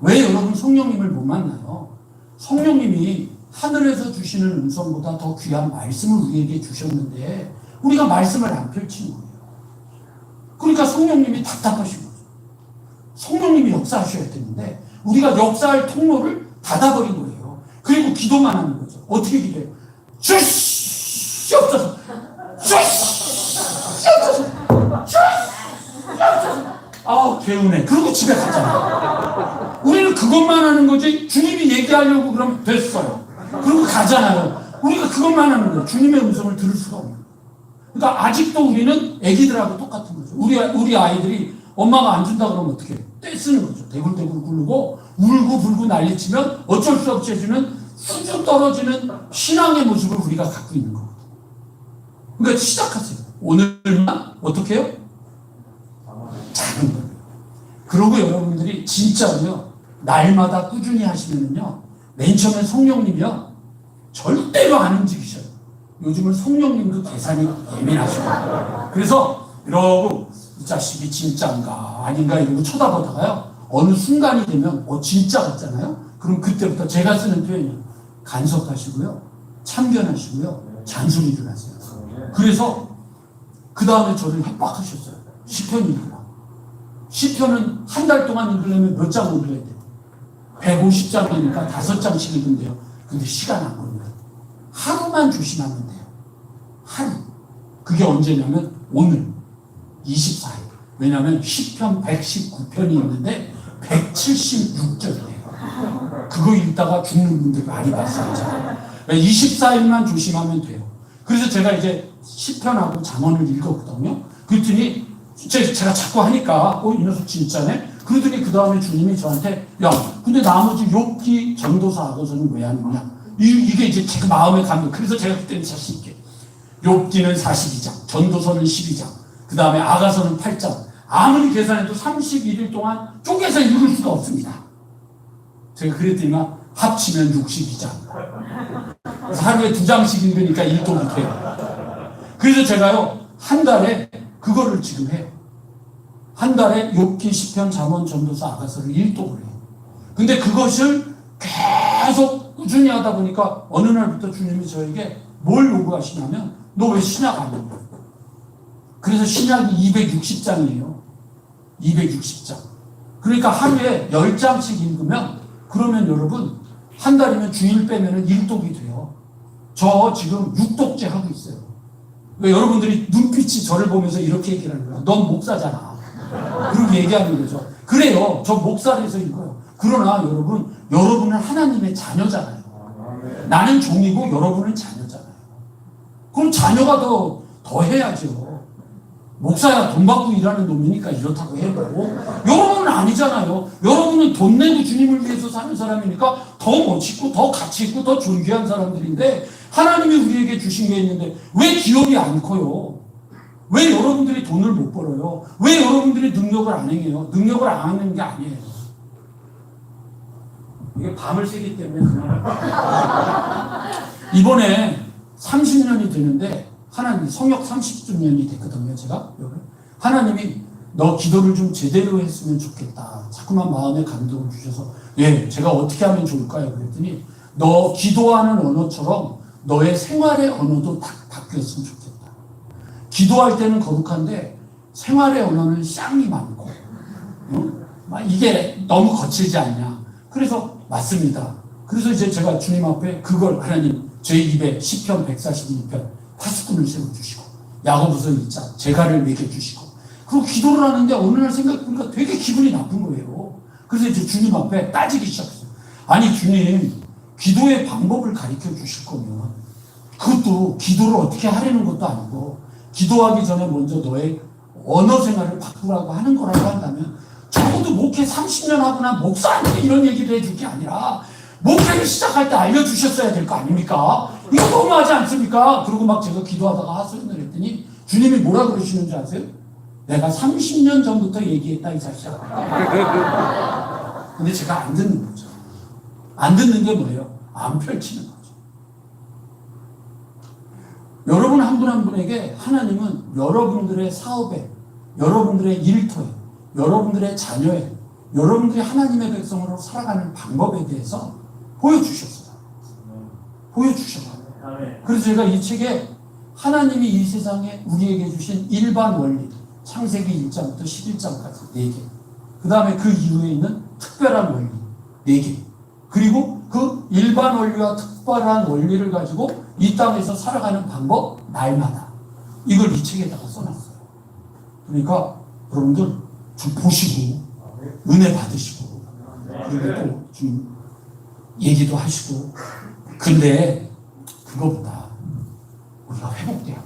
왜 여러분 성령님을 못 만나요? 성령님이 하늘에서 주시는 음성보다 더 귀한 말씀을 우리에게 주셨는데 우리가 말씀을 안 펼치는 거예요. 그러니까 성령님이 답답하신 거죠. 성령님이 역사하셔야 되는데 우리가 역사할 통로를 닫아버린 거예요. 그리고 기도만 하는 거죠. 어떻게 기도해요? 주시옵소서, 주시옵소서, 주시옵소서. 개운해. 그리고 집에 가잖아요. 우리는 그것만 하는 거지. 주님이 얘기하려고 그러면 됐어요. 그리고 가잖아요. 우리가 그것만 하는 거예요. 주님의 음성을 들을 수가 없는 거예요. 그러니까 아직도 우리는 애기들하고 똑같은 거죠. 우리 아이들이 엄마가 안 준다 그러면 어떻게 해요? 떼쓰는 거죠. 대굴대굴 굴르고 울고 불고 난리치면 어쩔 수 없이 해주는 수준 떨어지는 신앙의 모습을 우리가 갖고 있는 거거든요. 그러니까 시작하세요. 오늘만 어떻게 해요? 작은 거예요. 그러고 여러분들이 진짜로요, 날마다 꾸준히 하시면은요, 맨 처음에 성령님이요, 절대로 안 움직이셔요. 요즘은 성령님도 계산이 예민하시고. 그래서 이러고 이 자식이 진짜인가 아닌가 이러고 쳐다보다가요, 어느 순간이 되면 진짜 같잖아요. 그럼 그때부터 제가 쓰는 표현이에요. 간섭하시고요, 참견하시고요, 잔소리를 하세요. 그래서 그 다음에 저를 협박하셨어요. 시편 읽으라고. 시편은 한 달 동안 읽으려면 몇 장 읽어야 돼요? 150장이니까 5장씩 읽은대요. 근데 시간 안 걸려요. 하루만 조심하면 돼요. 하루. 그게 언제냐면 오늘 24일. 왜냐하면 시편 119편이 있는데 176절이에요. 그거 읽다가 죽는 분들 많이 봤어요. 24일만 조심하면 돼요. 그래서 제가 이제 시편하고 잠언을 읽었거든요. 그랬더니 제가 자꾸 하니까 이 녀석 진짜네? 그러더니 그 다음에 주님이 저한테 야, 근데 나머지 욥기, 전도서, 아고서는 왜 안 읽냐? 이게 이제 제 마음에 감동. 그래서 제가 그때는 자신 있게 욥기는 42장, 전도서는 12장, 그 다음에 아가서는 8장. 아무리 계산해도 31일 동안 쪼개서 읽을 수가 없습니다. 제가 그랬더니만 합치면 62장. 그래서 하루에 2장씩 읽으니까 일도 못해요. 그래서 제가요, 한 달에 그거를 지금 해요. 한 달에 욥기, 시편, 잠언, 전도서, 아가서를 일독을 해요. 근데 그것을 계속 꾸준히 하다 보니까 어느 날부터 주님이 저에게 뭘 요구하시냐면 너 왜 신약 안 읽어? 그래서 신약이 260장이에요. 260장. 그러니까 하루에 10장씩 읽으면 그러면 여러분 한 달이면 주일 빼면은 1독이 돼요. 저 지금 6독째 하고 있어요. 여러분들이 눈빛이 저를 보면서 이렇게 얘기를 하는 거예요. 넌 목사잖아. 그렇게 얘기하는 거죠. 그래요. 저 목사를 해서 읽어요. 그러나 여러분은 하나님의 자녀잖아요. 나는 종이고 여러분은 자녀잖아요. 그럼 자녀가 더 해야죠. 목사야 돈 받고 일하는 놈이니까 이렇다고 해도 여러분은 아니잖아요. 여러분은 돈 내고 주님을 위해서 사는 사람이니까 더 멋있고 더 가치 있고 더 존귀한 사람들인데 하나님이 우리에게 주신 게 있는데 왜 기업이 안 커요? 왜 여러분들이 돈을 못 벌어요? 왜 여러분들이 능력을 안 행해요? 능력을 안 하는 게 아니에요. 이게 밤을 새기 때문에 그냥 이번에 30년이 되는데 하나님 성역 30주년이 됐거든요. 제가 하나님이 너 기도를 좀 제대로 했으면 좋겠다. 자꾸만 마음에 감동을 주셔서 예, 제가 어떻게 하면 좋을까요? 그랬더니 너 기도하는 언어처럼 너의 생활의 언어도 바뀌었으면 좋겠다. 기도할 때는 거룩한데 생활의 언어는 쌍이 많고 이게 너무 거칠지 않냐. 그래서 맞습니다. 그래서 이제 제가 주님 앞에 그걸 하나님 제 입에 시편 142편 파수꾼을 세워주시고 야고보서 2장 제가를 먹여주시고 그리고 기도를 하는데 어느 날 생각해보니까 되게 기분이 나쁜 거예요. 그래서 이제 주님 앞에 따지기 시작했어요. 아니 주님 기도의 방법을 가르쳐 주실 거면 그것도 기도를 어떻게 하려는 것도 아니고 기도하기 전에 먼저 너의 언어 생활을 바꾸라고 하는 거라고 한다면 적어도 목회 30년 하고 난 목사한테 이런 얘기를 해줄 게 아니라 목회를 시작할 때 알려주셨어야 될 거 아닙니까? 이거 너무하지 않습니까? 그리고 막 제가 기도하다가 하소연을 했더니 주님이 뭐라 그러시는 줄 아세요? 내가 30년 전부터 얘기했다 이 자식아. 근데 제가 안 듣는 거죠. 안 듣는 게 뭐예요? 안 펼치는 거죠. 여러분 한 분 한 분에게 하나님은 여러분들의 사업에, 여러분들의 일터에, 여러분들의 자녀에, 여러분들이 하나님의 백성으로 살아가는 방법에 대해서 보여주셨어요. 보여주셨어요. 그래서 제가 이 책에 하나님이 이 세상에 우리에게 주신 일반 원리, 창세기 1장부터 11장까지 4개. 그 다음에 그 이후에 있는 특별한 원리 4개. 그리고 그 일반 원리와 특별한 원리를 가지고 이 땅에서 살아가는 방법 날마다 이걸 이 책에다가 써놨어요. 그러니까 여러분들 좀 보시고 은혜 받으시고 그리고 또 좀 얘기도 하시고 근데 그거보다 우리가 회복돼야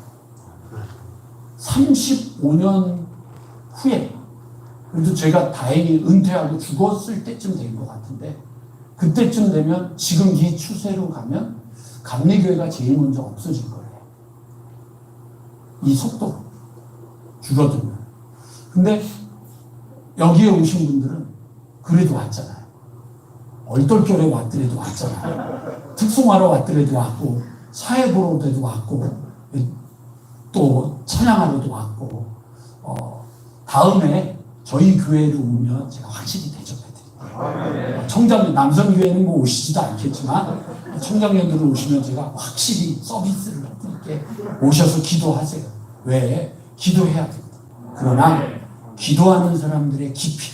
35년 후에, 그래도 제가 다행히 은퇴하고 죽었을 때쯤 된 것 같은데, 그때쯤 되면 지금 이 추세로 가면 감리교회가 제일 먼저 없어질 거예요. 이 속도로 줄어들면. 근데 여기에 오신 분들은 그래도 왔잖아요. 얼떨결에 왔더라도 왔잖아요. 특송하러 왔더라도 왔고, 사회 보러 오더라도 왔고, 또 찬양하러도 왔고, 다음에 저희 교회로 오면 제가 확실히 대접해드립니다. 청장년, 남성교회는 뭐 오시지도 않겠지만, 청장년들 오시면 제가 확실히 서비스를 이렇게 오셔서 기도하세요. 왜? 기도해야 됩니다. 그러나 기도하는 사람들의 깊이,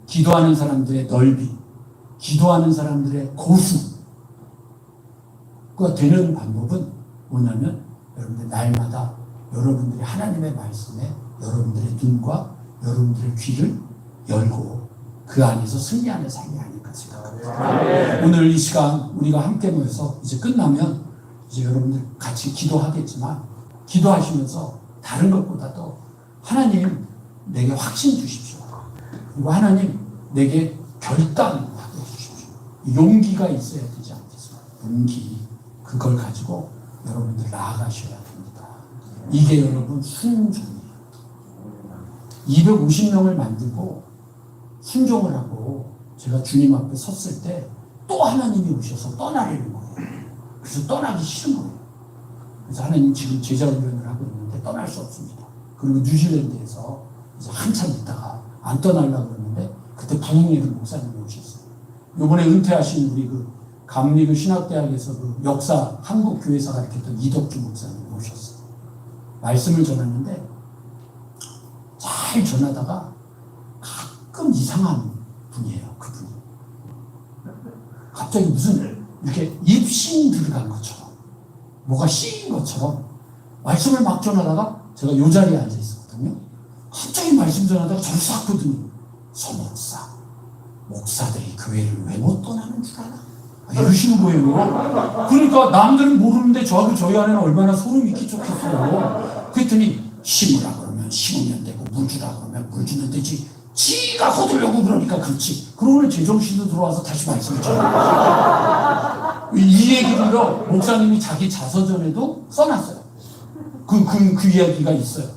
기도하는 사람들의 넓이, 기도하는 사람들의 고수가 되는 방법은 뭐냐면 여러분들 날마다 여러분들이 하나님의 말씀에 여러분들의 눈과 여러분들의 귀를 열고 그 안에서 승리하는 삶이 아닐까 생각합니다. 오늘 이 시간 우리가 함께 모여서 이제 끝나면 이제 여러분들 같이 기도하겠지만 기도하시면서 다른 것보다도 하나님 내게 확신 주십시오. 그리고 하나님 내게 결단하게 해주십시오. 용기가 있어야 되지 않겠습니까? 용기, 그걸 가지고 여러분들 나아가셔야 됩니다. 이게 여러분 순종이에요. 250명을 만들고 순종을 하고 제가 주님 앞에 섰을 때 또 하나님이 오셔서 떠나려는 거예요. 그래서 떠나기 싫은 거예요. 그래서 하나님 지금 제자 훈련을 하고 있는데 떠날 수 없습니다. 그리고 뉴질랜드에서 이제 한참 있다가 안 떠나려고 그러는데 그때 부흥회를 목사님이 오셨어요. 요번에 은퇴하신 우리 그 감리교 신학대학에서 그 역사 한국 교회사 가르쳤던 이덕주 목사님이 오셨어요. 말씀을 전하는데 잘 전하다가 가끔 이상한 분이에요. 그분이 갑자기 무슨 이렇게 입신 들어간 것처럼 뭐가 씌인 것처럼 말씀을 막 전하다가 제가 요 자리에 앉아 있었거든요. 갑자기 말씀 전하다가 저를 싹 보더니 서목사 목사들이 교회를 왜 못 떠나는 줄 아나? 이러시는 거예요. 그러니까 남들은 모르는데 저하고 저희 안에는 얼마나 소름이 끼쳤겠어요. 그랬더니 심으라 그러면 심으면 되고 물 주라 그러면 물 주면 되지. 지가 거두려고 그러니까 그렇지. 그러고는 제정신도 들어와서 다시 말씀을 전해요. 이 얘기를요 목사님이 자기 자서전에도 써놨어요. 그 이야기가 있어요.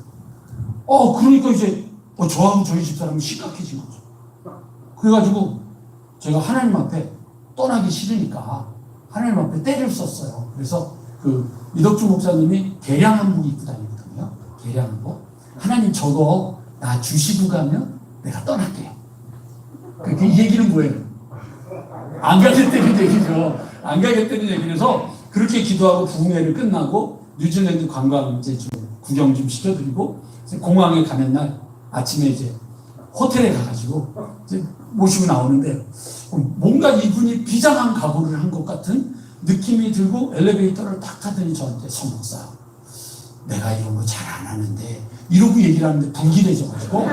그러니까 이제 저하고 저희 집사람은 심각해진 거죠. 그래가지고 제가 하나님 앞에 떠나기 싫으니까 하나님 앞에 때를 썼어요. 그래서 그 이덕주 목사님이 개량한복 입고 다니거든요. 개량한복. 하나님 저거 나 주시고 가면 내가 떠날게요. 이 얘기는 뭐예요? 안 가겠다는 얘기죠. 안 가겠다는 얘기라서 그렇게 기도하고 부흥회를 끝나고 뉴질랜드 관광 이제 좀 구경 좀 시켜드리고 공항에 가는 날 아침에 이제 호텔에 가가지고 이제 모시고 나오는데 뭔가 이분이 비장한 각오를 한 것 같은 느낌이 들고 엘리베이터를 탁 타더니 저한테 서목사 내가 이런 거 잘 안 하는데 이러고 얘기를 하는데 분기해져가지고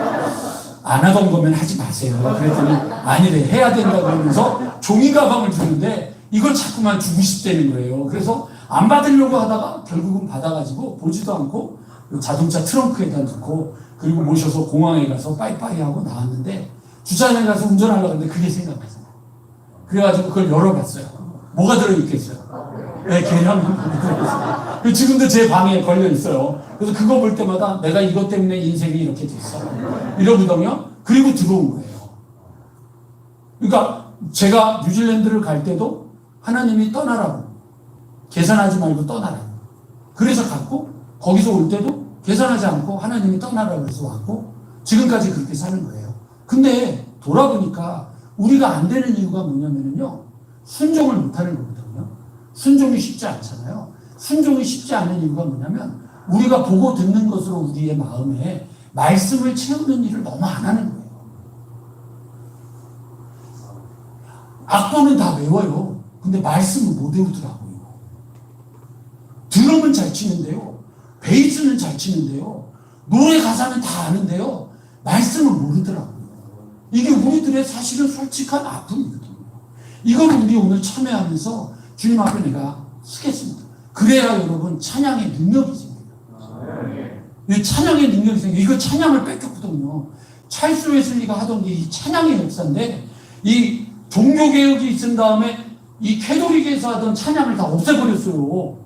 안 하던 거면 하지 마세요. 그랬더니 아니래 해야 된다고 그러면서 종이 가방을 주는데 이걸 자꾸만 주고 싶다는 거예요. 그래서 안 받으려고 하다가 결국은 받아가지고 보지도 않고 자동차 트렁크에다 넣고 그리고 모셔서 공항에 가서 빠이빠이 하고 나왔는데 주차장에 가서 운전하려고 했는데 그게 생각나서 그래가지고 그걸 열어봤어요. 뭐가 들어있겠어요? 네, 계란만 들어있어요. 지금도 제 방에 걸려 있어요. 그래서 그거 볼 때마다 내가 이것 때문에 인생이 이렇게 됐어 이러거든요. 그리고 들어온 거예요. 그러니까 제가 뉴질랜드를 갈 때도 하나님이 떠나라고 계산하지 말고 떠나라고 그래서 갔고 거기서 올 때도 계산하지 않고 하나님이 떠나라고 해서 왔고 지금까지 그렇게 사는 거예요. 근데 돌아보니까 우리가 안 되는 이유가 뭐냐면요 순종을 못하는 거거든요. 순종이 쉽지 않잖아요. 순종이 쉽지 않은 이유가 뭐냐면 우리가 보고 듣는 것으로 우리의 마음에 말씀을 채우는 일을 너무 안 하는 거예요. 악보는 다 외워요. 근데 말씀은 못 외우더라고요. 드럼은 잘 치는데요. 베이스는 잘 치는데요. 노래 가사는 다 아는데요. 말씀을 모르더라고요. 이게 우리들의 사실은 솔직한 아픔이거든요. 이걸 우리 오늘 참여하면서 주님 앞에 내가 쓰겠습니다. 그래야 여러분 찬양의 능력이 생겨요. 이 찬양의 능력이 생겨. 이거 찬양을 뺏겼거든요. 찰스 웨슬리가 하던 게 이 찬양의 역사인데, 이 종교개혁이 있은 다음에 이 캐톨릭에서 하던 찬양을 다 없애버렸어요.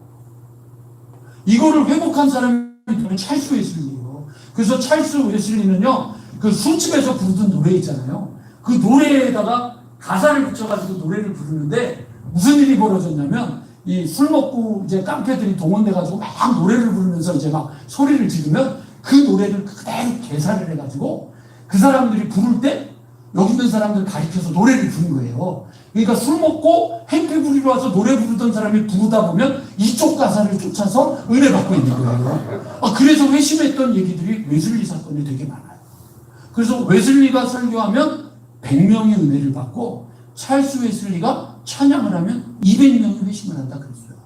이거를 회복한 사람이 찰스 웨슬리예요. 그래서 찰스 웨슬리는요, 그 술집에서 부르던 노래 있잖아요. 그 노래에다가 가사를 붙여가지고 노래를 부르는데 무슨 일이 벌어졌냐면, 이 술 먹고 이제 깡패들이 동원돼가지고 막 노래를 부르면서 이제 막 소리를 지르면 그 노래를 그대로 계산을 해가지고 그 사람들이 부를 때 여기 있는 사람들 가리켜서 노래를 부른 거예요. 그러니까 술 먹고 행패 부리러 와서 노래 부르던 사람이 부르다 보면 이쪽 가사를 쫓아서 은혜 받고 있는 거예요. 그래서 회심했던 얘기들이 웨슬리 사건이 되게 많아요. 그래서 웨슬리가 설교하면 100명이 은혜를 받고 찰스 웨슬리가 찬양을 하면 200명이 회심을 한다 그랬어요.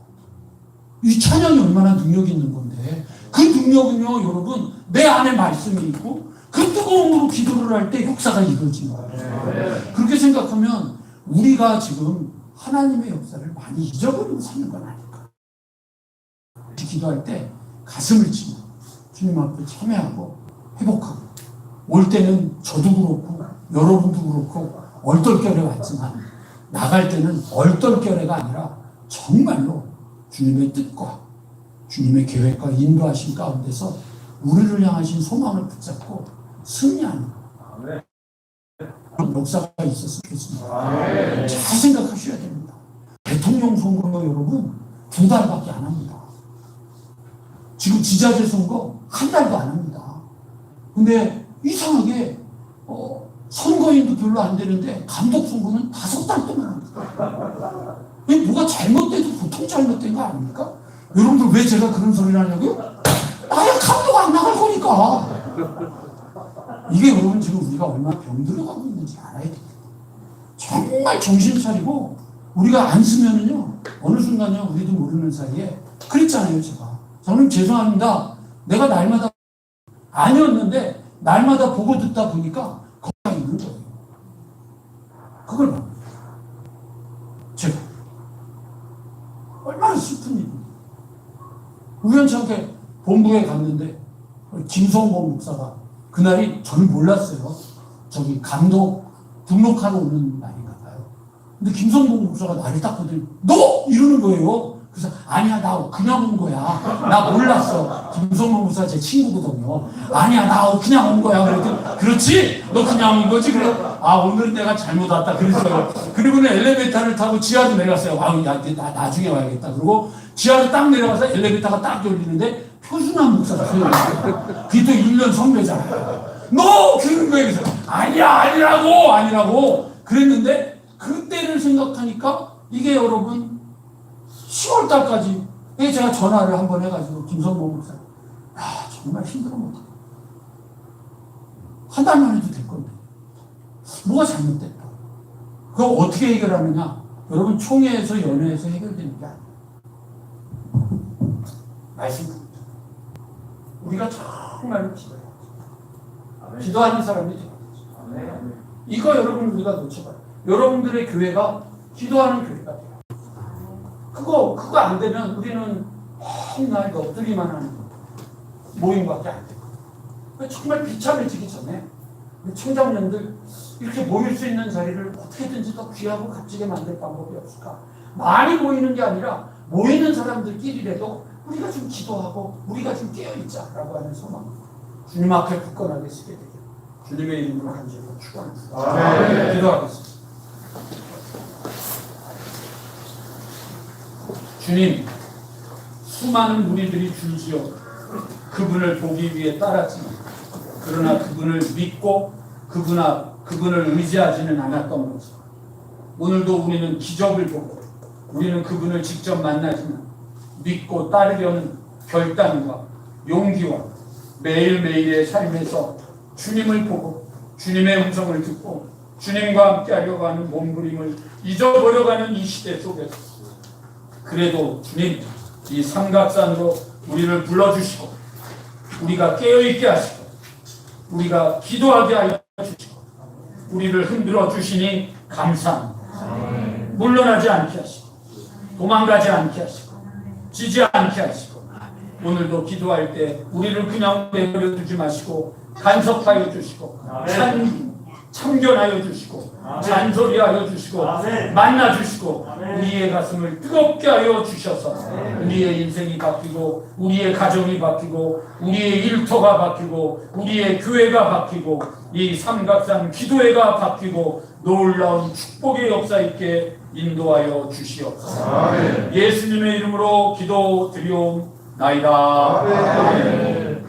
이 찬양이 얼마나 능력이 있는 건데, 그 능력은요, 여러분, 내 안에 말씀이 있고 그 뜨거움으로 기도를 할 때 역사가 이루어진 거예요. 그렇게 생각하면 우리가 지금 하나님의 역사를 많이 잊어버리고 사는 건 아닐까. 기도할 때 가슴을 치고 주님 앞에 참여하고 회복하고, 올 때는 저도 그렇고 여러분도 그렇고 얼떨결에 왔지만 나갈 때는 얼떨결에가 아니라 정말로 주님의 뜻과 주님의 계획과 인도하신 가운데서 우리를 향하신 소망을 붙잡고 승리하는 그런 역사가 있었으면 좋겠습니다. 잘 생각하셔야 됩니다. 대통령 선거 여러분 2달밖에 안 합니다. 지금 지자체 선거 1달도 안 합니다. 근데 이상하게 선거인도 별로 안 되는데 감독 선거는 5달 동안 합니다. 뭐가 잘못돼도 보통 잘못된 거 아닙니까? 여러분들 왜 제가 그런 소리를 하냐고요? 아예 감독 안 나갈 거니까. 이게 여러분 지금 우리가 얼마나 병들어가고 있는지 알아야 됩니다. 정말 정신 차리고 우리가 안 쓰면은요, 어느 순간요, 우리도 모르는 사이에 그랬잖아요. 저는 죄송합니다. 내가 날마다 아니었는데 날마다 보고 듣다 보니까 거기가 있는 거예요. 그걸 봐. 제가 얼마나 슬픈 일입니까? 우연찮게 본부에 갔는데 김성범 목사가, 그날이 저는 몰랐어요. 저기 감독 등록하러 오는 날인가 봐요. 근데 김성범 목사가 나를 딱 보더니 너! 이러는 거예요. 그래서 아니야, 나 그냥 온 거야. 나 몰랐어. 김성범 목사 제 친구거든요. 아니야, 나 그냥 온 거야. 그랬더니 그렇지? 너 그냥 온 거지? 그래. 오늘은 내가 잘못 왔다. 그랬어요. 그리고는 엘리베이터를 타고 지하로 내려갔어요. 나 나중에 와야겠다. 그리고 지하로 딱 내려가서 엘리베이터가 딱 열리는데 표준한 목사였어요. 그게 또 1년 선배잖아요. 너! 그런 거예요. 그래서 아니라고! 그랬는데 그때를 생각하니까 이게 여러분 10월 달까지 제가 전화를 한번 해가지고 김성범 목사, 정말 힘들어 못해. 한 달만 해도 될 건데 뭐가 잘못됐다. 그거 어떻게 해결하느냐? 여러분, 총회에서 연회에서 해결되는 게 아니에요. 말씀입니다. 우리가 정말로 기도해야지. 기도하는 사람이 되어야지. 이거 여러분 우리가 놓쳐봐요. 여러분들의 교회가 기도하는 교회가 돼요. 그거 안 되면 우리는 맨날 엎드리만 하는 모임밖에 안 돼요. 정말 비참해지기 전에 청장년들 이렇게 모일 수 있는 자리를 어떻게든지 더 귀하고 값지게 만들 방법이 없을까? 많이 모이는 게 아니라 모이는 사람들끼리라도 우리가 좀 기도하고 우리가 좀 깨어있자라고 하는 소망, 주님 앞에 굳건하게 쓰게 되게 주님의 이름으로 간절히 축원합니다. 기도하겠습니다. 주님, 수많은 무리들이 줄지어 그분을 보기 위해 따랐지만, 그러나 그분을 믿고 그분을 의지하지는 않았던 것입니다. 오늘도 우리는 기적을 보고 우리는 그분을 직접 만나지만 믿고 따르려는 결단과 용기와 매일매일의 삶에서 주님을 보고 주님의 음성을 듣고 주님과 함께 하려고 하는 몸부림을 잊어버려가는 이 시대 속에서 그래도 주님, 이 삼각산으로 우리를 불러주시고 우리가 깨어있게 하시고 우리가 기도하게 하여 주시고 우리를 흔들어 주시니 감사합니다. 물러나지 않게 하시고 도망가지 않게 하시고 지지 않게 하시고 오늘도 기도할 때 우리를 그냥 내버려 두지 마시고 간섭하여 주시고 참견하여 주시고 잔소리하여 주시고 만나 주시고 우리의 가슴을 뜨겁게 하여 주셔서 우리의 인생이 바뀌고 우리의 가정이 바뀌고 우리의 일터가 바뀌고 우리의 교회가 바뀌고 이 삼각산 기도회가 바뀌고 놀라운 축복의 역사 있게 인도하여 주시옵소서. 예수님의 이름으로 기도 드리옵나이다. 아멘.